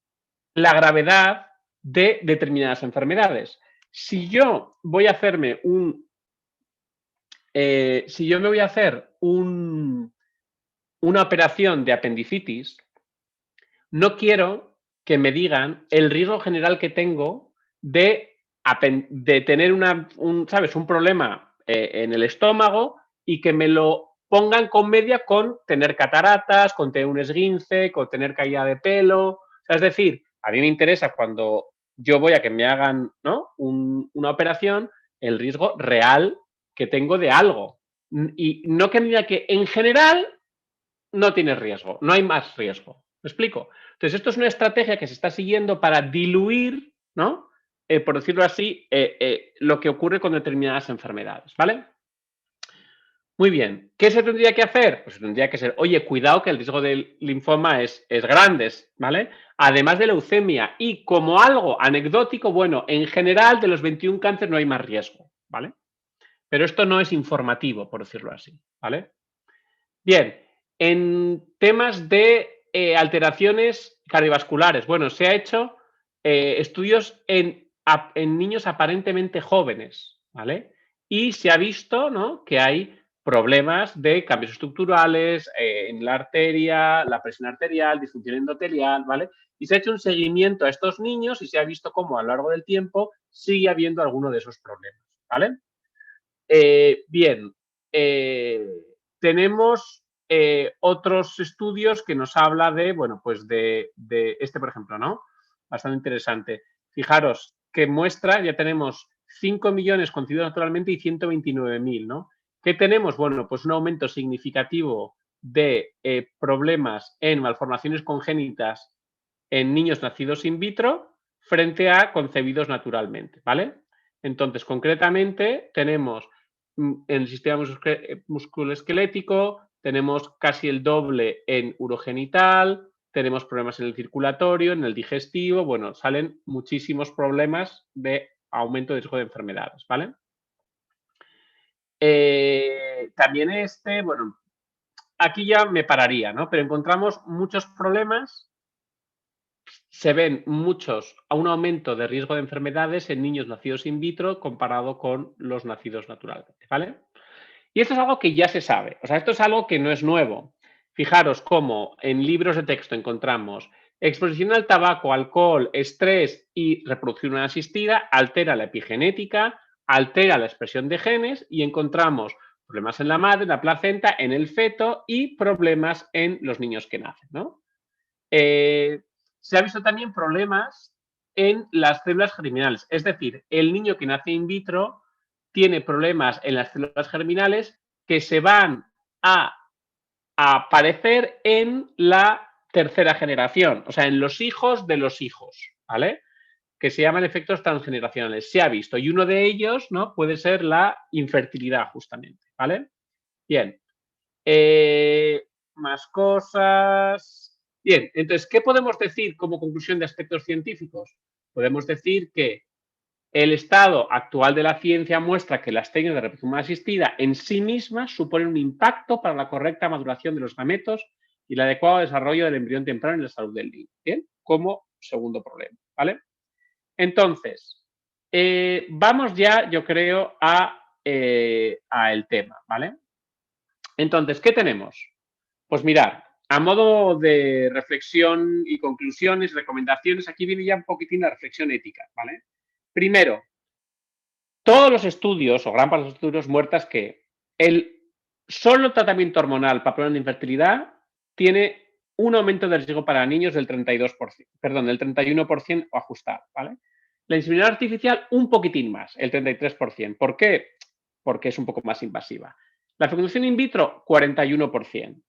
la gravedad de determinadas enfermedades. Si yo voy a hacerme si yo me voy a hacer una operación de apendicitis, no quiero que me digan el riesgo general que tengo de tener ¿sabes?, un problema en el estómago y que me lo pongan con media con tener cataratas, con tener un esguince, con tener caída de pelo. O sea, es decir, a mí me interesa cuando yo voy a que me hagan, ¿no?, una operación, el riesgo real que tengo de algo. Y no que me diga que en general no tienes riesgo, no hay más riesgo. ¿Me explico? Entonces, esto es una estrategia que se está siguiendo para diluir, ¿no?, por decirlo así, lo que ocurre con determinadas enfermedades, ¿vale? Muy bien. ¿Qué se tendría que hacer? Pues tendría que ser, oye, cuidado que el riesgo del linfoma es grande, ¿vale? Además de leucemia y como algo anecdótico, bueno, en general de los 21 cánceres no hay más riesgo, ¿vale? Pero esto no es informativo, por decirlo así, ¿vale? Bien, en temas de alteraciones cardiovasculares, bueno, se ha hecho estudios en niños aparentemente jóvenes, ¿vale? Y se ha visto, ¿no?, que hay problemas de cambios estructurales en la arteria, la presión arterial, disfunción endotelial, ¿vale? Y se ha hecho un seguimiento a estos niños y se ha visto cómo a lo largo del tiempo sigue habiendo alguno de esos problemas, ¿vale? Bien, tenemos otros estudios que nos habla de, bueno, pues de este, por ejemplo, ¿no? Bastante interesante. Fijaros que muestra, ya tenemos 5 millones concebidos naturalmente y 129.000, ¿no? ¿Qué tenemos? Bueno, pues un aumento significativo de problemas en malformaciones congénitas en niños nacidos in vitro frente a concebidos naturalmente, ¿vale? Entonces, concretamente, tenemos en el sistema musculoesquelético, tenemos casi el doble en urogenital, tenemos problemas en el circulatorio, en el digestivo, bueno, salen muchísimos problemas de aumento de riesgo de enfermedades, ¿vale? También bueno, aquí ya me pararía, ¿no? Pero encontramos muchos problemas, se ven un aumento de riesgo de enfermedades en niños nacidos in vitro comparado con los nacidos naturalmente, ¿vale? Y esto es algo que ya se sabe, o sea, esto es algo que no es nuevo. Fijaros cómo en libros de texto encontramos exposición al tabaco, alcohol, estrés y reproducción no asistida altera la epigenética, altera la expresión de genes y encontramos problemas en la madre, en la placenta, en el feto y problemas en los niños que nacen, ¿no? Se ha visto también problemas en las células germinales, es decir, el niño que nace in vitro tiene problemas en las células germinales que se van a aparecer en la tercera generación, o sea, en los hijos de los hijos, ¿vale? Que se llaman efectos transgeneracionales. Se ha visto, y uno de ellos, ¿no?, puede ser la infertilidad, justamente, ¿vale? Bien. Más cosas. Bien, entonces, ¿qué podemos decir como conclusión de aspectos científicos? Podemos decir que el estado actual de la ciencia muestra que las técnicas de reproducción humana asistida en sí mismas suponen un impacto para la correcta maduración de los gametos y el adecuado desarrollo del embrión temprano en la salud del niño. Bien, como segundo problema, ¿vale? Entonces, vamos ya, yo creo, a el tema, ¿vale? Entonces, ¿qué tenemos? Pues mirad, a modo de reflexión y conclusiones, recomendaciones, aquí viene ya un poquitín la reflexión ética, ¿vale? Primero, todos los estudios, o gran parte de los estudios, muestran que el solo tratamiento hormonal para problemas de infertilidad tiene un aumento de riesgo para niños del 32%, perdón, del 31% o ajustado, ¿vale? La inseminación artificial un poquitín más, el 33%. ¿Por qué? Porque es un poco más invasiva. La fecundación in vitro, 41%,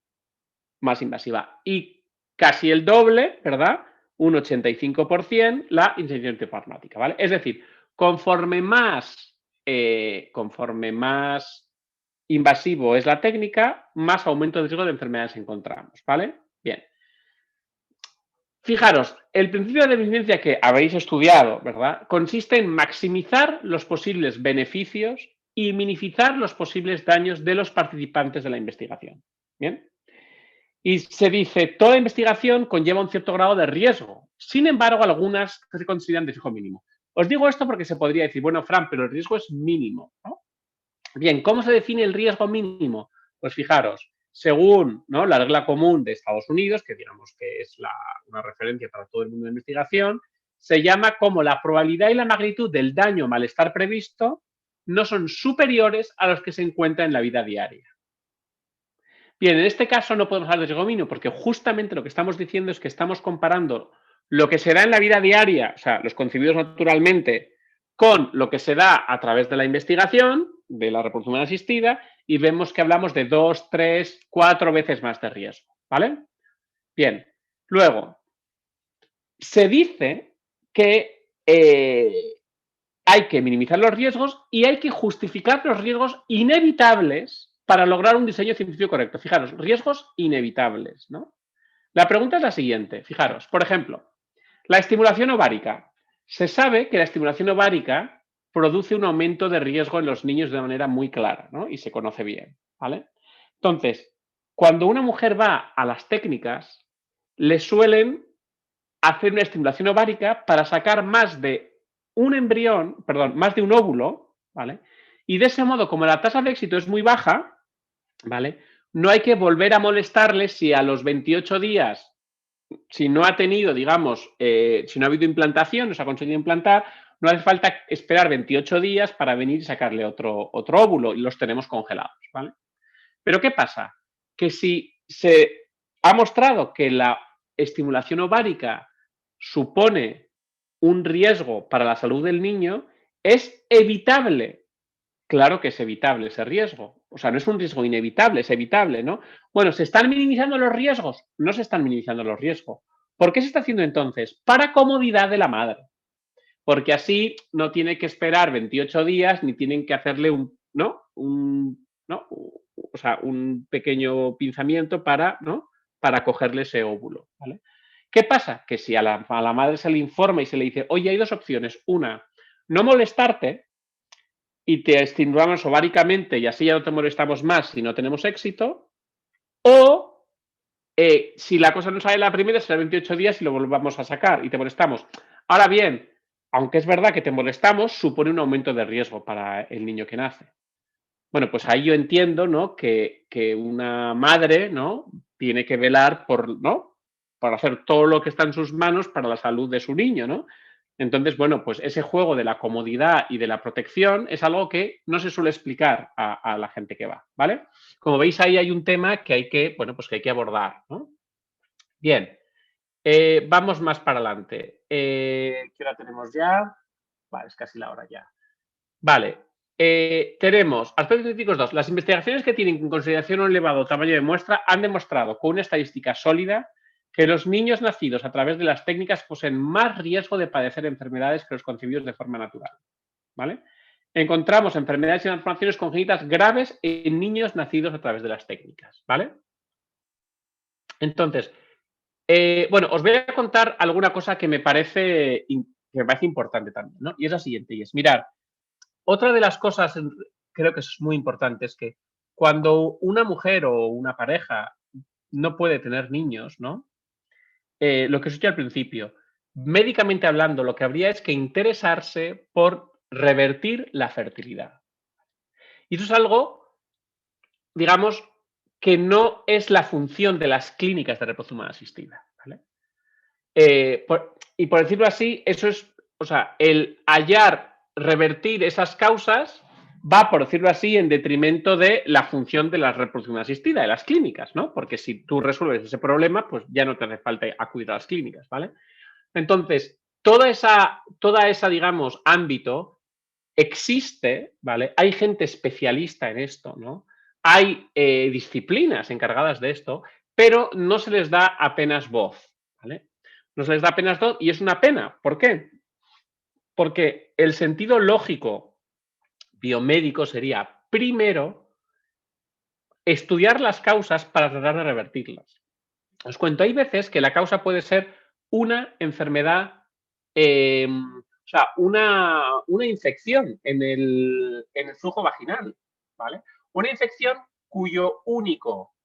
más invasiva. Y casi el doble, ¿verdad? Un 85% la inseminación terapéutica, ¿vale? Es decir, conforme más invasivo es la técnica, más aumento de riesgo de enfermedades encontramos, ¿vale? Bien. Fijaros, el principio de eficiencia que habéis estudiado, ¿verdad?, consiste en maximizar los posibles beneficios y minimizar los posibles daños de los participantes de la investigación. ¿Bien? Y se dice, toda investigación conlleva un cierto grado de riesgo. Sin embargo, algunas se consideran de riesgo mínimo. Os digo esto porque se podría decir, bueno, Fran, pero el riesgo es mínimo, ¿no? Bien, ¿cómo se define el riesgo mínimo? Pues fijaros, según, ¿no?, la regla común de Estados Unidos, que digamos que es una referencia para todo el mundo de investigación, se llama como la probabilidad y la magnitud del daño o malestar previsto no son superiores a los que se encuentran en la vida diaria. Bien, en este caso no podemos hablar de riesgo mínimo porque justamente lo que estamos diciendo es que estamos comparando lo que se da en la vida diaria, o sea, los concebidos naturalmente, con lo que se da a través de la investigación, de la reproducción humana asistida, y vemos que hablamos de 2, 3, 4 veces más de riesgo, ¿vale? Bien, luego, se dice que hay que minimizar los riesgos y hay que justificar los riesgos inevitables para lograr un diseño científico correcto. Fijaros, riesgos inevitables, ¿no? La pregunta es la siguiente, fijaros, por ejemplo, la estimulación ovárica. Se sabe que la estimulación ovárica produce un aumento de riesgo en los niños de una manera muy clara, ¿no? Y se conoce bien, ¿vale? Entonces, cuando una mujer va a las técnicas, le suelen hacer una estimulación ovárica para sacar más de un embrión, perdón, más de un óvulo, ¿vale? Y de ese modo, como la tasa de éxito es muy baja, ¿vale?, no hay que volver a molestarle si a los 28 días, si no ha tenido, digamos, si no ha habido implantación, no se ha conseguido implantar, no hace falta esperar 28 días para venir y sacarle otro óvulo y los tenemos congelados, ¿vale? Pero ¿qué pasa? Que si se ha mostrado que la estimulación ovárica supone un riesgo para la salud del niño, es evitable. Claro que es evitable ese riesgo. O sea, no es un riesgo inevitable, es evitable, ¿no? Bueno, ¿se están minimizando los riesgos? No se están minimizando los riesgos. ¿Por qué se está haciendo entonces? Para comodidad de la madre. Porque así no tiene que esperar 28 días ni tienen que hacerle un pequeño pinzamiento para, ¿no?, para cogerle ese óvulo, ¿vale? ¿Qué pasa? Que si a la madre se le informa y se le dice, oye, hay dos opciones. Una, no molestarte y te estimulamos ováricamente y así ya no te molestamos más si no tenemos éxito. O si la cosa no sale la primera, será 28 días y lo volvamos a sacar y te molestamos. Ahora bien, aunque es verdad que te molestamos, supone un aumento de riesgo para el niño que nace. Bueno, pues ahí yo entiendo, ¿no?, que una madre, ¿no?, tiene que velar por, ¿no?, para hacer todo lo que está en sus manos para la salud de su niño, ¿no? Entonces, bueno, pues ese juego de la comodidad y de la protección es algo que no se suele explicar a la gente que va, ¿vale? Como veis, ahí hay un tema que hay que, bueno, pues que hay que abordar, ¿no? Bien, vamos más para adelante. ¿Qué hora tenemos ya? Vale, es casi la hora ya. Vale, tenemos aspectos científicos 2. Las investigaciones que tienen en consideración un elevado tamaño de muestra han demostrado con una estadística sólida que los niños nacidos a través de las técnicas poseen más riesgo de padecer enfermedades que los concebidos de forma natural. ¿Vale? Encontramos enfermedades y malformaciones congénitas graves en niños nacidos a través de las técnicas. ¿Vale? Entonces, bueno, os voy a contar alguna cosa que me parece importante también, ¿no? Y es la siguiente, y es, mirar, otra de las cosas, creo que es muy importante, es que cuando una mujer o una pareja no puede tener niños, ¿no? Lo que os he dicho al principio, médicamente hablando, lo que habría es que interesarse por revertir la fertilidad. Y eso es algo, digamos, que no es la función de las clínicas de reproducción humana asistida, ¿vale? Y por decirlo así, eso es, o sea, el revertir esas causas va, por decirlo así, en detrimento de la función de la reproducción asistida, de las clínicas, ¿no? Porque si tú resuelves ese problema, pues ya no te hace falta acudir a las clínicas, ¿vale? Entonces, toda esa, digamos, ámbito existe, ¿vale? Hay gente especialista en esto, ¿no? Hay disciplinas encargadas de esto, pero no se les da apenas voz, ¿vale? No se les da apenas voz y es una pena. ¿Por qué? Porque el sentido lógico biomédico sería, primero, estudiar las causas para tratar de revertirlas. Os cuento, hay veces que la causa puede ser una enfermedad, o sea, una infección en el flujo vaginal, ¿vale? Una infección cuyo único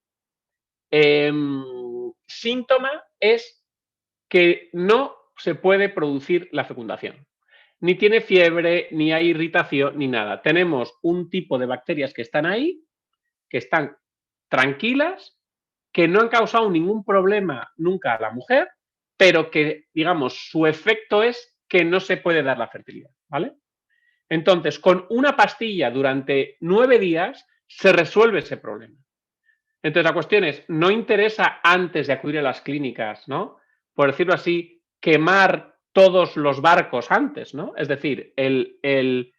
síntoma es que no se puede producir la fecundación. Ni tiene fiebre, ni hay irritación, ni nada. Tenemos un tipo de bacterias que están ahí, que están tranquilas, que no han causado ningún problema nunca a la mujer, pero que, digamos, su efecto es que no se puede dar la fertilidad, ¿vale? Entonces, con una pastilla durante 9 días se resuelve ese problema. Entonces, la cuestión es, no interesa antes de acudir a las clínicas, ¿no? Por decirlo así, quemar todos los barcos antes, ¿no? Es decir, el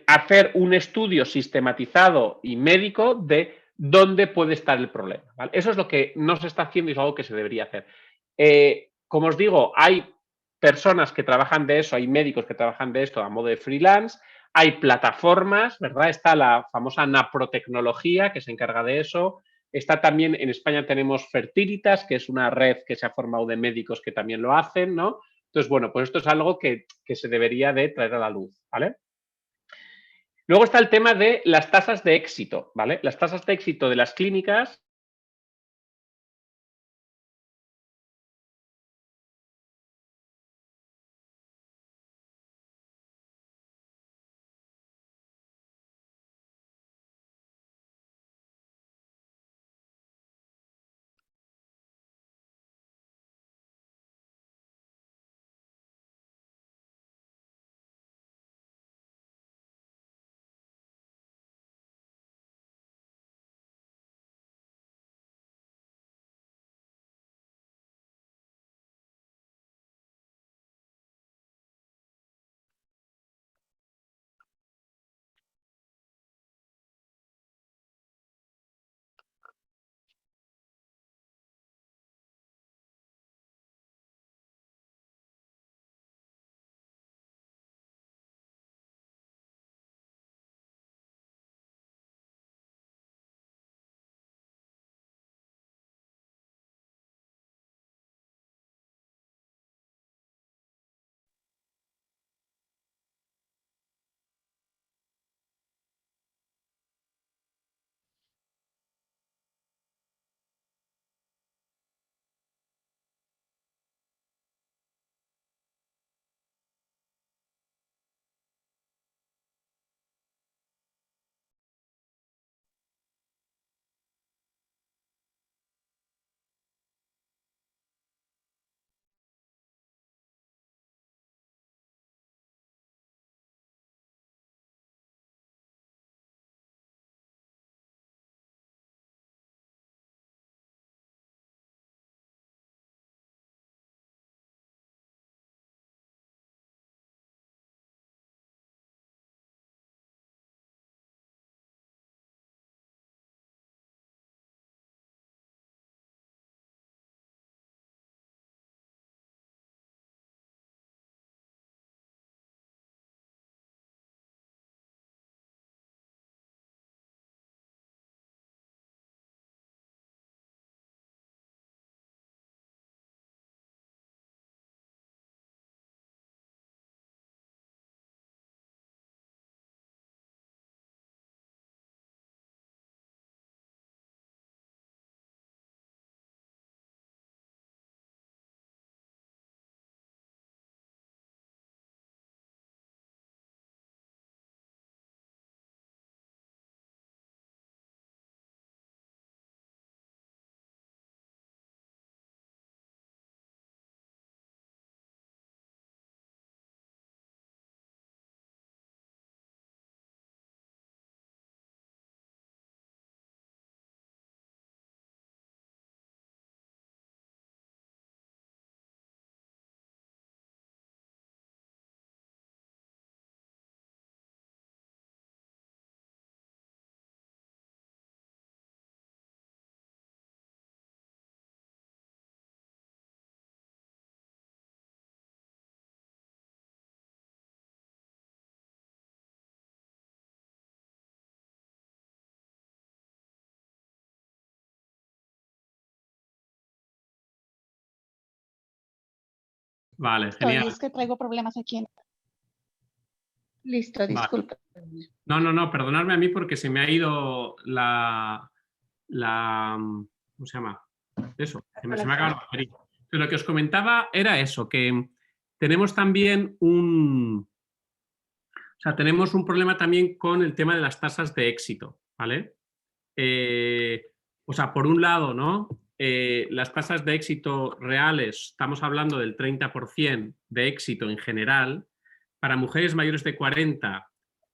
hacer un estudio sistematizado y médico de dónde puede estar el problema, ¿vale? Eso es lo que no se está haciendo y es algo que se debería hacer. Como os digo, hay personas que trabajan de eso, hay médicos que trabajan de esto a modo de freelance, hay plataformas, ¿verdad? Está la famosa naprotecnología que se encarga de eso. Está también, en España tenemos Fertilitas, que es una red que se ha formado de médicos que también lo hacen, ¿no? Entonces, bueno, pues esto es algo que se debería de traer a la luz, ¿vale? Luego está el tema de las tasas de éxito, ¿vale? Las tasas de éxito de las clínicas Vale, Estoy, genial. es que traigo problemas aquí. Listo, Vale. disculpe. No, perdonadme a mí porque se me ha ido ¿cómo se llama? Eso, se me ha acabado la batería. Pero lo que os comentaba era eso, que tenemos también tenemos un problema también con el tema de las tasas de éxito, ¿vale? Por un lado, ¿no? Las tasas de éxito reales, estamos hablando del 30% de éxito en general. Para mujeres mayores de 40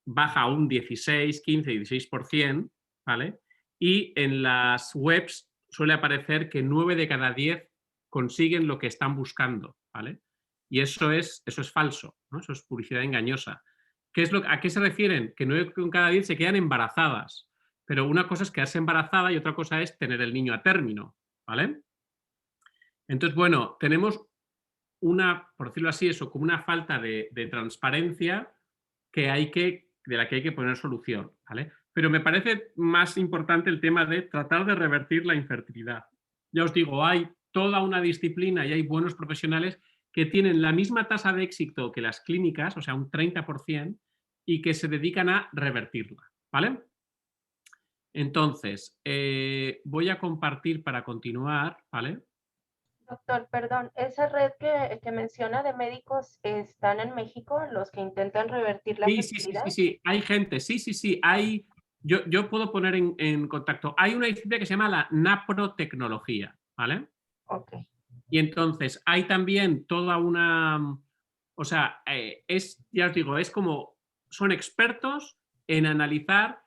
baja a un 16, 15, 16%, ¿vale? Y en las webs suele aparecer que 9 de cada 10 consiguen lo que están buscando, ¿vale? Y eso es falso, ¿no? Eso es publicidad engañosa. ¿A qué se refieren? Que 9 de cada 10 se quedan embarazadas. Pero una cosa es quedarse embarazada y otra cosa es tener el niño a término, ¿vale? Entonces, bueno, tenemos por decirlo así, como una falta de transparencia de la que hay que poner solución, ¿vale? Pero me parece más importante el tema de tratar de revertir la infertilidad. Ya os digo, hay toda una disciplina y hay buenos profesionales que tienen la misma tasa de éxito que las clínicas, o sea, un 30%, y que se dedican a revertirla, ¿vale? Entonces, voy a compartir para continuar, ¿vale? Doctor, perdón, ¿esa red que menciona de médicos están en México, los que intentan revertir la fertilidad? Sí, hay gente, sí, hay, yo puedo poner en contacto, hay una disciplina que se llama la naprotecnología, ¿vale? Ok. Y entonces hay también toda una, ya os digo, son expertos en analizar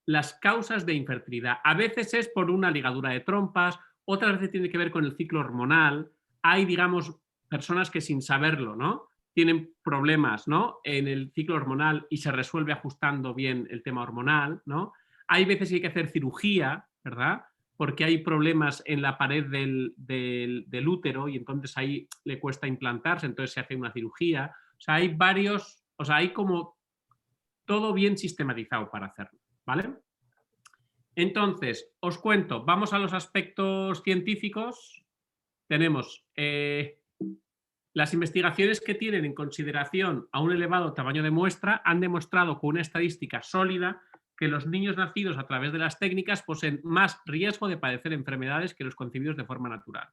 las causas de infertilidad. A veces es por una ligadura de trompas, otras veces tiene que ver con el ciclo hormonal. Hay, digamos, personas que sin saberlo, ¿no?, tienen problemas, ¿no?, en el ciclo hormonal y se resuelve ajustando bien el tema hormonal, ¿no? Hay veces que hay que hacer cirugía, ¿verdad?, porque hay problemas en la pared del útero y entonces ahí le cuesta implantarse, entonces se hace una cirugía. Hay como todo bien sistematizado para hacerlo, ¿vale? Entonces, os cuento, vamos a los aspectos científicos. Tenemos las investigaciones que tienen en consideración a un elevado tamaño de muestra han demostrado con una estadística sólida que los niños nacidos a través de las técnicas poseen más riesgo de padecer enfermedades que los concebidos de forma natural.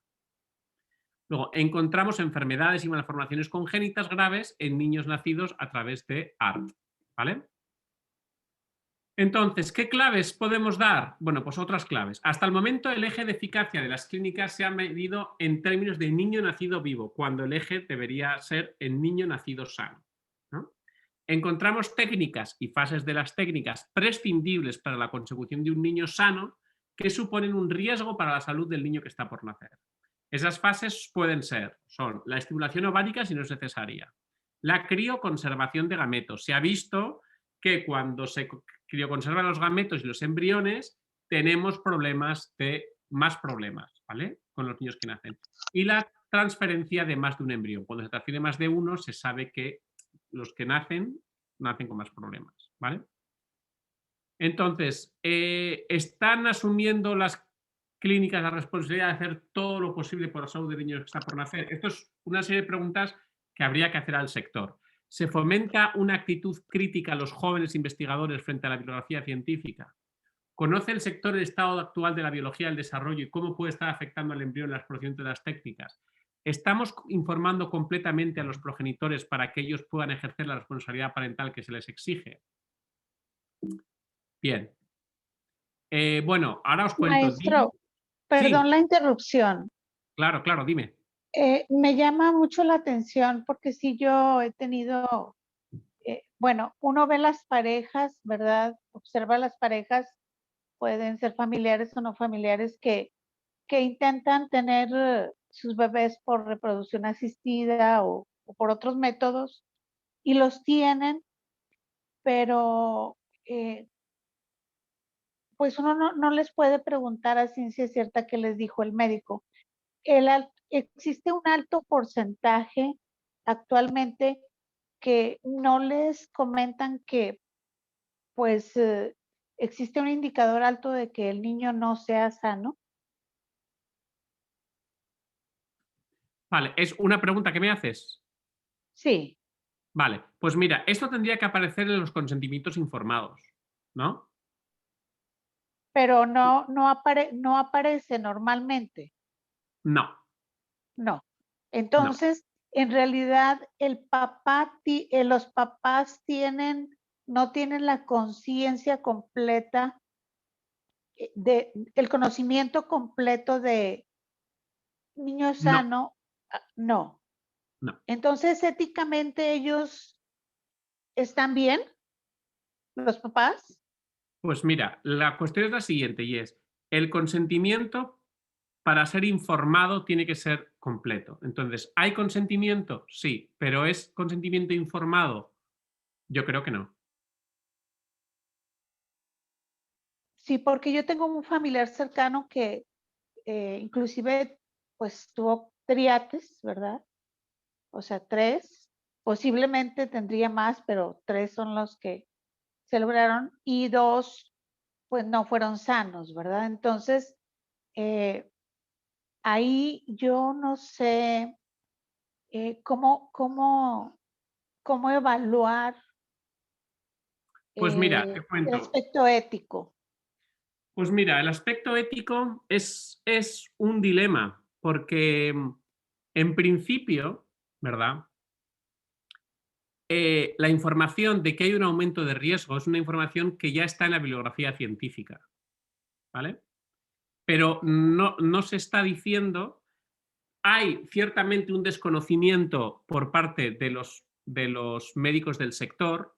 Luego, encontramos enfermedades y malformaciones congénitas graves en niños nacidos a través de ART, ¿vale? Entonces, ¿qué claves podemos dar? Bueno, pues otras claves. Hasta el momento el eje de eficacia de las clínicas se ha medido en términos de niño nacido vivo, cuando el eje debería ser el niño nacido sano, ¿no? Encontramos técnicas y fases de las técnicas prescindibles para la consecución de un niño sano que suponen un riesgo para la salud del niño que está por nacer. Esas fases son la estimulación ovárica si no es necesaria, la crioconservación de gametos. Se ha visto que cuando se crioconservan los gametos y los embriones tenemos más problemas, ¿vale?, con los niños que nacen. Y la transferencia de más de un embrión. Cuando se transfiere más de uno, se sabe que los que nacen con más problemas, ¿vale? Entonces, ¿están asumiendo las clínicas la responsabilidad de hacer todo lo posible por la salud del niño que está por nacer? Esto es una serie de preguntas que habría que hacer al sector. ¿Se fomenta una actitud crítica a los jóvenes investigadores frente a la bibliografía científica? ¿Conoce el sector el estado actual de la biología del desarrollo y cómo puede estar afectando al embrión en la exploración de las técnicas? ¿Estamos informando completamente a los progenitores para que ellos puedan ejercer la responsabilidad parental que se les exige? Bien. Bueno, ahora os cuento. Maestro, Sí, perdón la interrupción. claro, dime. Me llama mucho la atención porque si yo he tenido, bueno, uno ve las parejas, ¿verdad? Observa las parejas, pueden ser familiares o no familiares, que intentan tener sus bebés por reproducción asistida o por otros métodos y los tienen, pero pues uno no les puede preguntar a ciencia cierta qué les dijo el médico. Existe un alto porcentaje actualmente que no les comentan que pues existe un indicador alto de que el niño no sea sano. Vale, ¿es una pregunta que me haces? Sí, Vale, pues mira, esto tendría que aparecer en los consentimientos informados, ¿no? pero no aparece normalmente. No, No. no, Entonces, en realidad, los papás no tienen la conciencia completa, el conocimiento completo de niño no, sano, no. no. Entonces, éticamente, ellos están bien, los papás. Pues mira, la cuestión es la siguiente y es, el consentimiento para ser informado tiene que ser completo. Entonces, ¿hay consentimiento? Sí, pero ¿es consentimiento informado? Yo creo que no. Sí, porque yo tengo un familiar cercano que inclusive pues tuvo triates, ¿verdad? O sea, 3, posiblemente tendría más, pero 3 son los que se lograron y 2 pues no fueron sanos, ¿verdad? Entonces, eh, ahí yo no sé cómo evaluar Pues mira, te el cuento. aspecto ético. Pues mira, el aspecto ético es un dilema, porque en principio, ¿verdad? La información de que hay un aumento de riesgo es una información que ya está en la bibliografía científica, ¿vale? Pero no se está diciendo, hay ciertamente un desconocimiento por parte de los médicos del sector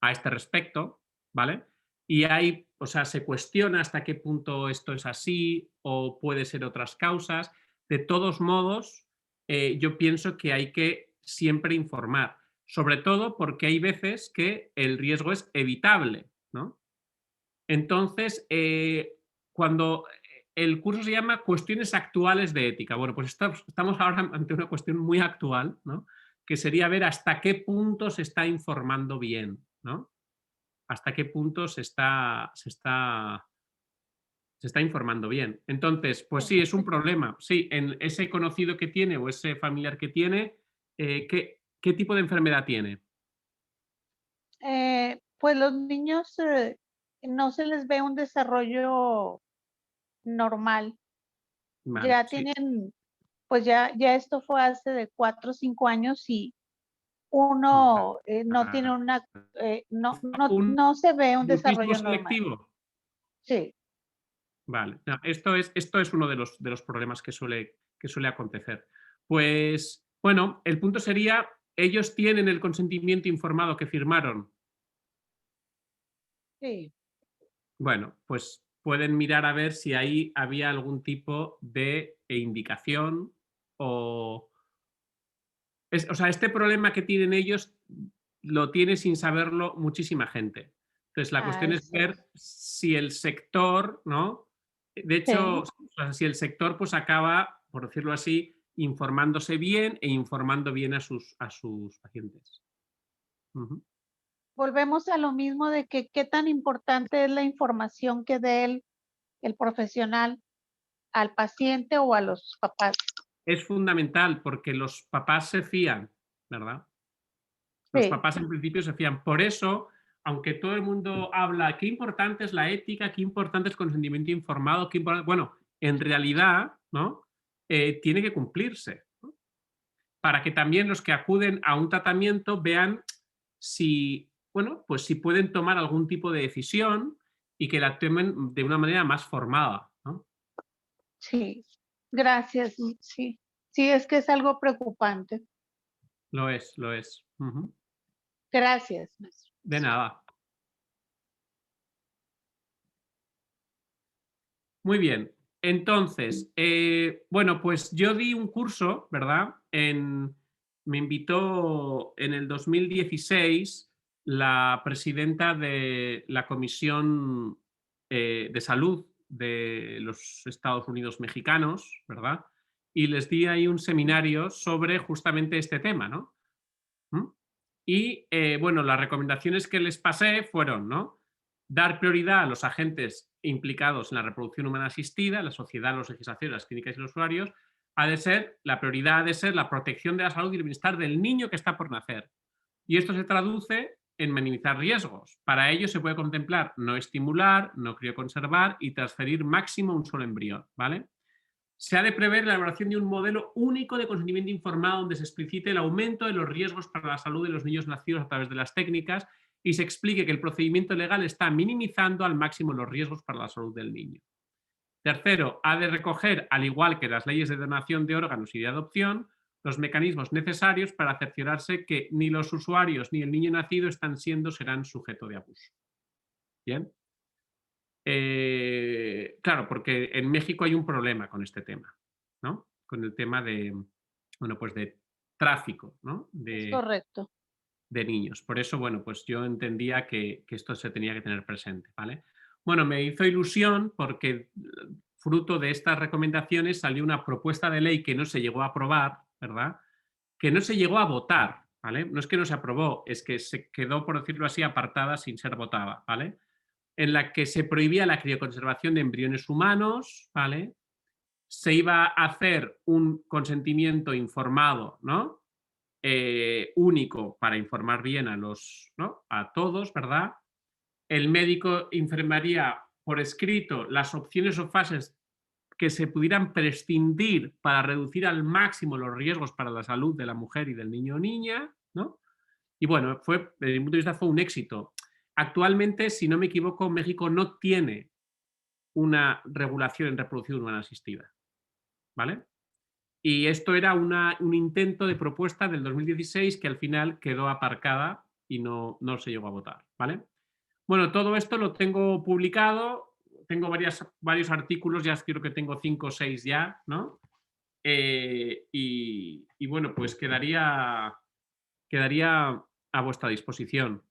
a este respecto, ¿vale? Y hay, o sea, se cuestiona hasta qué punto esto es así o puede ser otras causas. De todos modos, yo pienso que hay que siempre informar, sobre todo porque hay veces que el riesgo es evitable, ¿no? Entonces, cuando el curso se llama Cuestiones actuales de ética, bueno, pues estamos ahora ante una cuestión muy actual, ¿no? Que sería ver hasta qué punto se está informando bien, ¿no? Hasta qué punto se está informando bien. Entonces, pues sí, es un problema. Sí, en ese conocido que tiene o ese familiar que tiene, ¿qué tipo de enfermedad tiene? Pues los niños no se les ve un desarrollo normal. Vale, Ya sí. tienen, pues ya esto fue hace de 4 o 5 años y Vale. uno no tiene ¿Un no se ve un mutismo desarrollo normal. selectivo? Sí, Vale. No, esto es uno de los problemas que suele acontecer. Pues, bueno, el punto sería, ellos tienen el consentimiento informado que firmaron. sí. Bueno, pues pueden mirar a ver si ahí había algún tipo de indicación o... o sea, este problema que tienen ellos lo tiene sin saberlo muchísima gente. Entonces, la cuestión Ay, es sí. ver si el sector, ¿no? De hecho, Sí. o sea, si el sector pues acaba, por decirlo así, informándose bien e informando bien a sus pacientes. Ujú. Volvemos a lo mismo de que qué tan importante es la información que dé el profesional al paciente o a los papás. Es fundamental porque los papás se fían, ¿verdad? Los Sí, papás en principio se fían. Por eso, aunque todo el mundo habla, qué importante es la ética, qué importante es el consentimiento informado, bueno, en realidad, ¿no? Tiene que cumplirse, ¿no? Para que también los que acuden a un tratamiento vean si, bueno, pues si pueden tomar algún tipo de decisión y que la tomen de una manera más formada, ¿no? sí. Gracias. Sí. Sí, es que es algo preocupante. Lo es, lo es. Ujú. Gracias, maestro. De nada. Muy bien. Entonces, bueno, pues yo di un curso, ¿verdad? Me invitó en el 2016 la presidenta de la Comisión de Salud de los Estados Unidos mexicanos, ¿verdad? Y les di ahí un seminario sobre justamente este tema, ¿no? ¿Mm? Y bueno, las recomendaciones que les pasé fueron, ¿no? Dar prioridad a los agentes implicados en la reproducción humana asistida, la sociedad, los legisladores, las clínicas y los usuarios, la prioridad ha de ser la protección de la salud y el bienestar del niño que está por nacer. Y esto se traduce en minimizar riesgos. Para ello se puede contemplar no estimular, no crioconservar y transferir máximo un solo embrión, ¿vale? Se ha de prever la elaboración de un modelo único de consentimiento informado donde se explicite el aumento de los riesgos para la salud de los niños nacidos a través de las técnicas y se explique que el procedimiento legal está minimizando al máximo los riesgos para la salud del niño. Tercero, ha de recoger, al igual que las leyes de donación de órganos y de adopción, los mecanismos necesarios para cerciorarse que ni los usuarios ni el niño nacido serán sujeto de abuso. ¿Bien? Claro, porque en México hay un problema con este tema, ¿no? Con el tema de, bueno, pues de tráfico, ¿no? Es correcto. De niños. Por eso, bueno, pues yo entendía que esto se tenía que tener presente, ¿vale? Bueno, me hizo ilusión porque fruto de estas recomendaciones salió una propuesta de ley que no se llegó a aprobar, ¿verdad? Que no se llegó a votar, ¿vale? No es que no se aprobó, es que se quedó, por decirlo así, apartada sin ser votada, ¿vale? En la que se prohibía la crioconservación de embriones humanos, ¿vale? Se iba a hacer un consentimiento informado, ¿no? Único para informar bien a los, ¿no? A todos, ¿verdad? El médico informaría por escrito las opciones o fases que se pudieran prescindir para reducir al máximo los riesgos para la salud de la mujer y del niño o niña, ¿no? Y bueno, desde mi punto de vista fue un éxito. Actualmente, si no me equivoco, México no tiene una regulación en reproducción humana asistida, ¿vale? Y esto era un intento de propuesta del 2016 que al final quedó aparcada y no se llegó a votar, ¿vale? Bueno, todo esto lo tengo publicado, tengo varios artículos, ya creo que tengo 5 o 6 ya, ¿no? Y bueno, pues quedaría a vuestra disposición.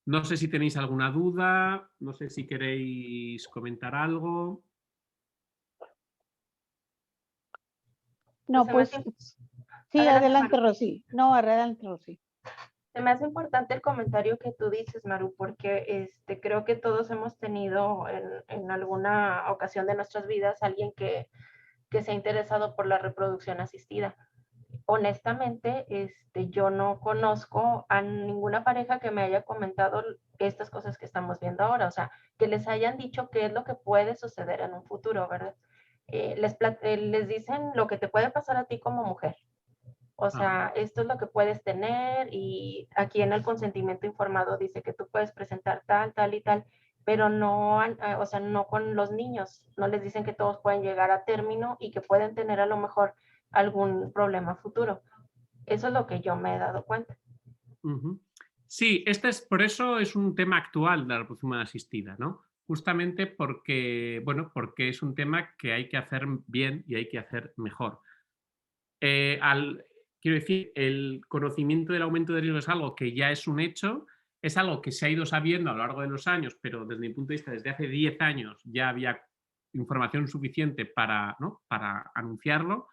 No sé si tenéis alguna duda, no sé si queréis comentar algo. No, pues sí, adelante, Rosy. No, adelante, Rosy. Se me hace importante el comentario que tú dices, Maru, porque creo que todos hemos tenido en alguna ocasión de nuestras vidas alguien que se ha interesado por la reproducción asistida. Honestamente, yo no conozco a ninguna pareja que me haya comentado estas cosas que estamos viendo ahora, o sea, que les hayan dicho qué es lo que puede suceder en un futuro, ¿verdad? Les dicen lo que te puede pasar a ti como mujer. O sea, esto es lo que puedes tener y aquí en el consentimiento informado dice que tú puedes presentar tal, tal y tal, pero no, o sea, no con los niños. No les dicen que todos pueden llegar a término y que pueden tener a lo mejor algún problema futuro. Eso es lo que yo me he dado cuenta. Sí, por eso es un tema actual de la reproducción humana asistida, ¿no? Justamente porque, bueno, porque es un tema que hay que hacer bien y hay que hacer mejor. Quiero decir, el conocimiento del aumento de riesgo es algo que ya es un hecho, es algo que se ha ido sabiendo a lo largo de los años, pero desde mi punto de vista, desde hace 10 años ya había información suficiente para, ¿no? para anunciarlo.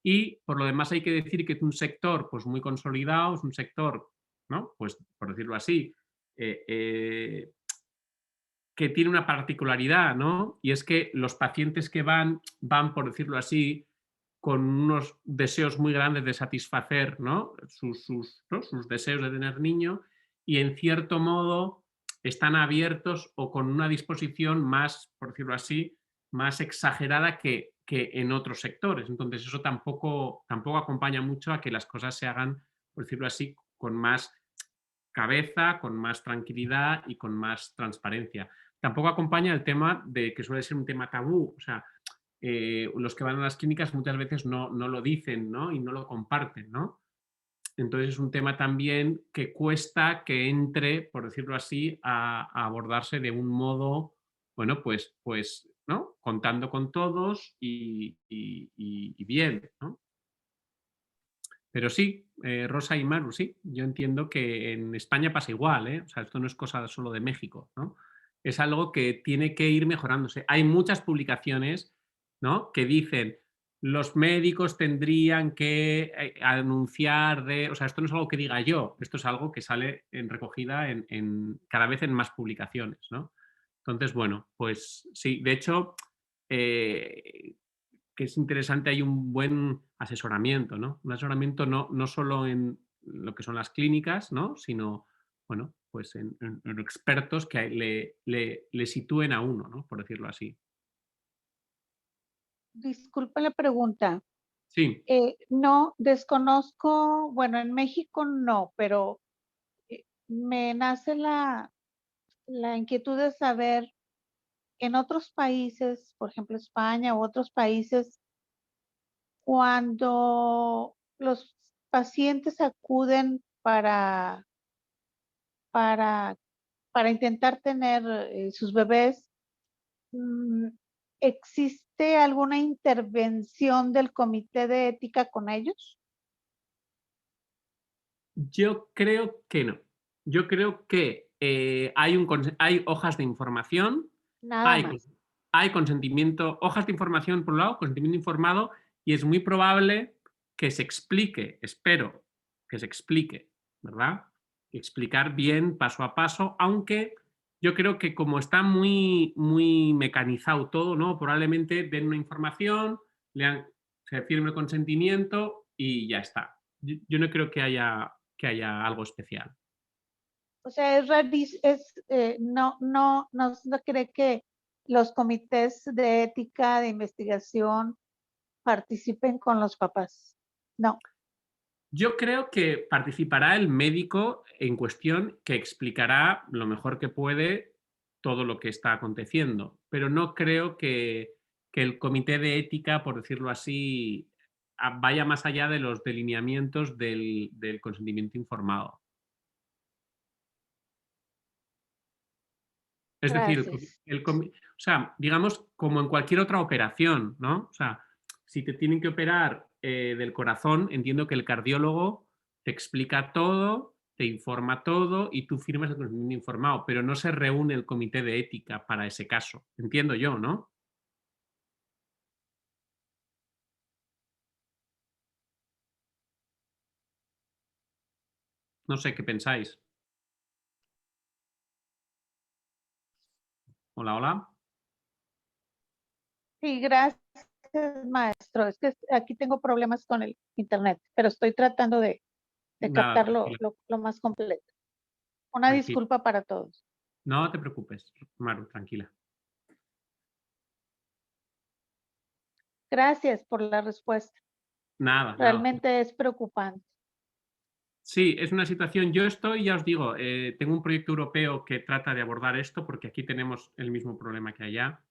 Y por lo demás hay que decir que es un sector pues, muy consolidado, es un sector, ¿no? Pues, por decirlo así, que tiene una particularidad, ¿no? Y es que los pacientes que van, por decirlo así, con unos deseos muy grandes de satisfacer, ¿no? Sus deseos de tener niño y en cierto modo están abiertos o con una disposición más, por decirlo así, más exagerada que en otros sectores. Entonces eso tampoco acompaña mucho a que las cosas se hagan, por decirlo así, con más cabeza, con más tranquilidad y con más transparencia. Tampoco acompaña el tema de que suele ser un tema tabú, o sea, los que van a las clínicas muchas veces no lo dicen, ¿no? Y no lo comparten, ¿no? Entonces es un tema también que cuesta que entre, por decirlo así, a abordarse de un modo, bueno, pues ¿no? Contando con todos y bien, ¿no? Pero sí, Rosa y Maru, sí, yo entiendo que en España pasa igual, ¿eh? O sea, esto no es cosa solo de México, ¿no? Es algo que tiene que ir mejorándose. Hay muchas publicaciones, ¿no? Que dicen, los médicos tendrían que anunciar de... O sea, esto no es algo que diga yo, esto es algo que sale recogida cada vez en más publicaciones, ¿no? Entonces, bueno, pues sí, de hecho, que es interesante, hay un buen asesoramiento, ¿no? Un asesoramiento no solo en lo que son las clínicas, ¿no? Sino, bueno, pues en expertos que le sitúen a uno, ¿no? Por decirlo así. Disculpa la pregunta. Sí. No, desconozco, bueno, en México no, pero me nace la inquietud de saber en otros países, por ejemplo España u otros países, cuando los pacientes acuden para, para intentar tener sus bebés, ¿existe alguna intervención del comité de ética con ellos? Yo creo que no. Yo creo que hay hojas de información, Nada hay, más. hay consentimiento, hojas de información por un lado, consentimiento informado, y es muy probable que se explique, espero que se explique, ¿verdad? Explicar bien paso a paso, aunque yo creo que como está muy, muy mecanizado todo, ¿no? Probablemente den una información, se firme el consentimiento y ya está. Yo no creo que haya algo especial. O sea, es rarísimo, no se cree que los comités de ética, de investigación, participen con los papás. No. Yo creo que participará el médico en cuestión que explicará lo mejor que puede todo lo que está aconteciendo, pero no creo que el comité de ética, por decirlo así, vaya más allá de los delineamientos del consentimiento informado. Es decir, Gracias. o sea, digamos, como en cualquier otra operación, ¿no? O sea, si te tienen que operar del corazón, entiendo que el cardiólogo te explica todo, te informa todo y tú firmas el consentimiento informado, pero no se reúne el comité de ética para ese caso. Entiendo yo, ¿no? No sé qué pensáis. Hola, hola. Sí, gracias, maestro. Es que aquí tengo problemas con el internet, pero estoy tratando de Nada, captarlo tranquila, lo más completo. Una tranquila. disculpa para todos. No te preocupes, Maru, tranquila. Gracias por la respuesta. Nada, nada. Realmente es preocupante. Sí, es una situación. Yo estoy, ya os digo, tengo un proyecto europeo que trata de abordar esto porque aquí tenemos el mismo problema que allá.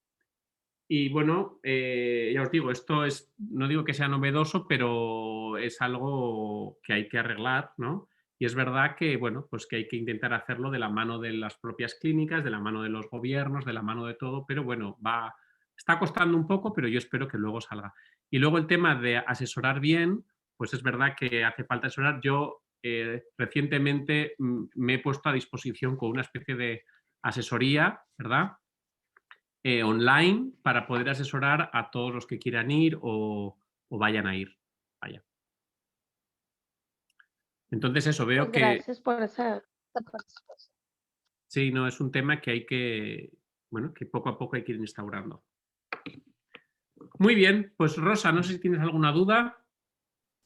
Y bueno, ya os digo, esto es, no digo que sea novedoso, pero es algo que hay que arreglar, ¿no? Y es verdad que, bueno, pues que hay que intentar hacerlo de la mano de las propias clínicas, de la mano de los gobiernos, de la mano de todo, pero bueno, está costando un poco, pero yo espero que luego salga. Y luego el tema de asesorar bien, pues es verdad que hace falta asesorar. Yo recientemente me he puesto a disposición con una especie de asesoría, ¿verdad? Online para poder asesorar a todos los que quieran ir o vayan a ir. Vaya. Entonces eso, veo Pues que gracias por esa participación. sí, no, es un tema que hay que, bueno, que poco a poco hay que ir instaurando. Muy bien, pues Rosa, no sé si tienes alguna duda.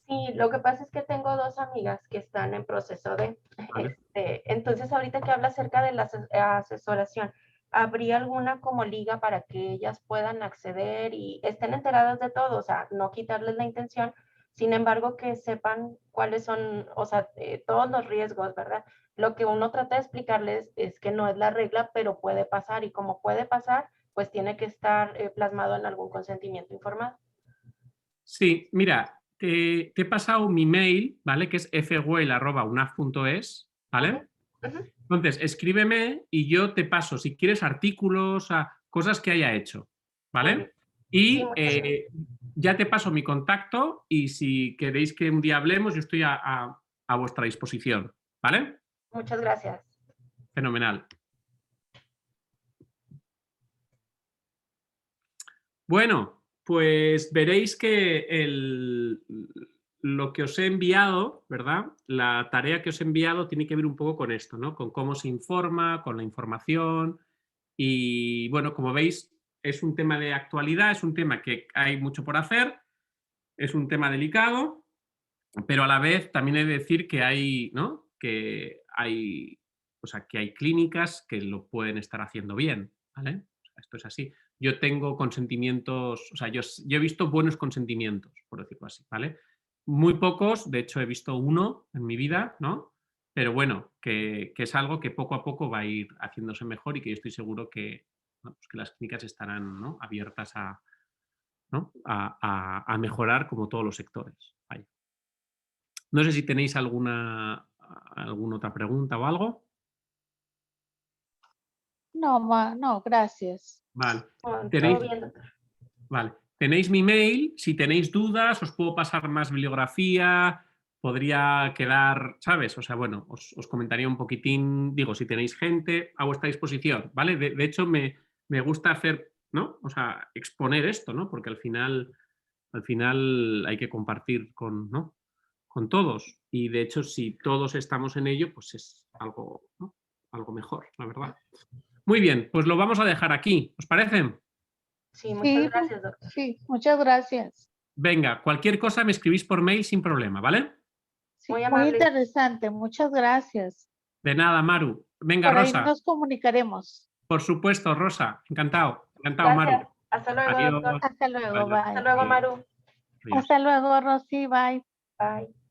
Sí, lo que pasa es que tengo dos amigas que están en proceso de, Vale. entonces ahorita que habla acerca de la asesoración, ¿habría alguna como liga para que ellas puedan acceder y estén enteradas de todo? O sea, no quitarles la intención, sin embargo que sepan cuáles son, o sea, todos los riesgos, ¿verdad? Lo que uno trata de explicarles es que no es la regla, pero puede pasar y como puede pasar, pues tiene que estar plasmado en algún consentimiento informado. Sí, mira, te he pasado mi mail, ¿vale? Que es fwell@unaf.es, Uh-huh, ¿vale? uh-huh. Entonces, escríbeme y yo te paso, si quieres, artículos, cosas que haya hecho, Muy bien. ¿vale? Sí, Y muchas gracias. ya te paso mi contacto y si queréis que un día hablemos, yo estoy a vuestra disposición, ¿vale? Muchas gracias. Fenomenal. Bueno, pues veréis que lo que os he enviado, ¿verdad? La tarea que os he enviado tiene que ver un poco con esto, ¿no? Con cómo se informa, con la información y, bueno, como veis, es un tema de actualidad, es un tema que hay mucho por hacer, es un tema delicado, pero a la vez también he de decir que hay, ¿no? Que hay clínicas que lo pueden estar haciendo bien, ¿vale? O sea, esto es así. Yo tengo consentimientos, o sea, yo he visto buenos consentimientos, por decirlo así, ¿vale? Muy pocos, de hecho he visto uno en mi vida, ¿no? Pero bueno, que es algo que poco a poco va a ir haciéndose mejor y que yo estoy seguro que, ¿no? Pues que las clínicas estarán, ¿no? abiertas a, ¿no? a mejorar como todos los sectores. Vaya. No sé si tenéis alguna otra pregunta o algo. No, gracias. Vale. Todo ¿Tenéis, bien, doctor. vale. Tenéis mi mail, si tenéis dudas os puedo pasar más bibliografía, podría quedar, ¿sabes? O sea, bueno, os comentaría un poquitín, digo, si tenéis gente a vuestra disposición, ¿vale? De hecho, me gusta hacer, ¿no? O sea, exponer esto, ¿no? Porque al final hay que compartir con, ¿no? con todos. Y de hecho, si todos estamos en ello, pues es algo, ¿no? algo mejor, la verdad. Muy bien, pues lo vamos a dejar aquí, ¿os parece? Sí, muchas gracias, doctor. Sí, muchas gracias. Venga, cualquier cosa me escribís por mail sin problema, ¿vale? Sí, Muy muy amable. interesante, muchas gracias. De nada, Maru. Venga, Por ahí Rosa. nos comunicaremos. Por supuesto, Rosa. Encantado. Encantado, Gracias. Maru. Hasta luego, Adiós. doctor. Hasta luego, Adiós. bye. Hasta luego, Maru. Adiós. Hasta luego, Rosy, bye. Bye.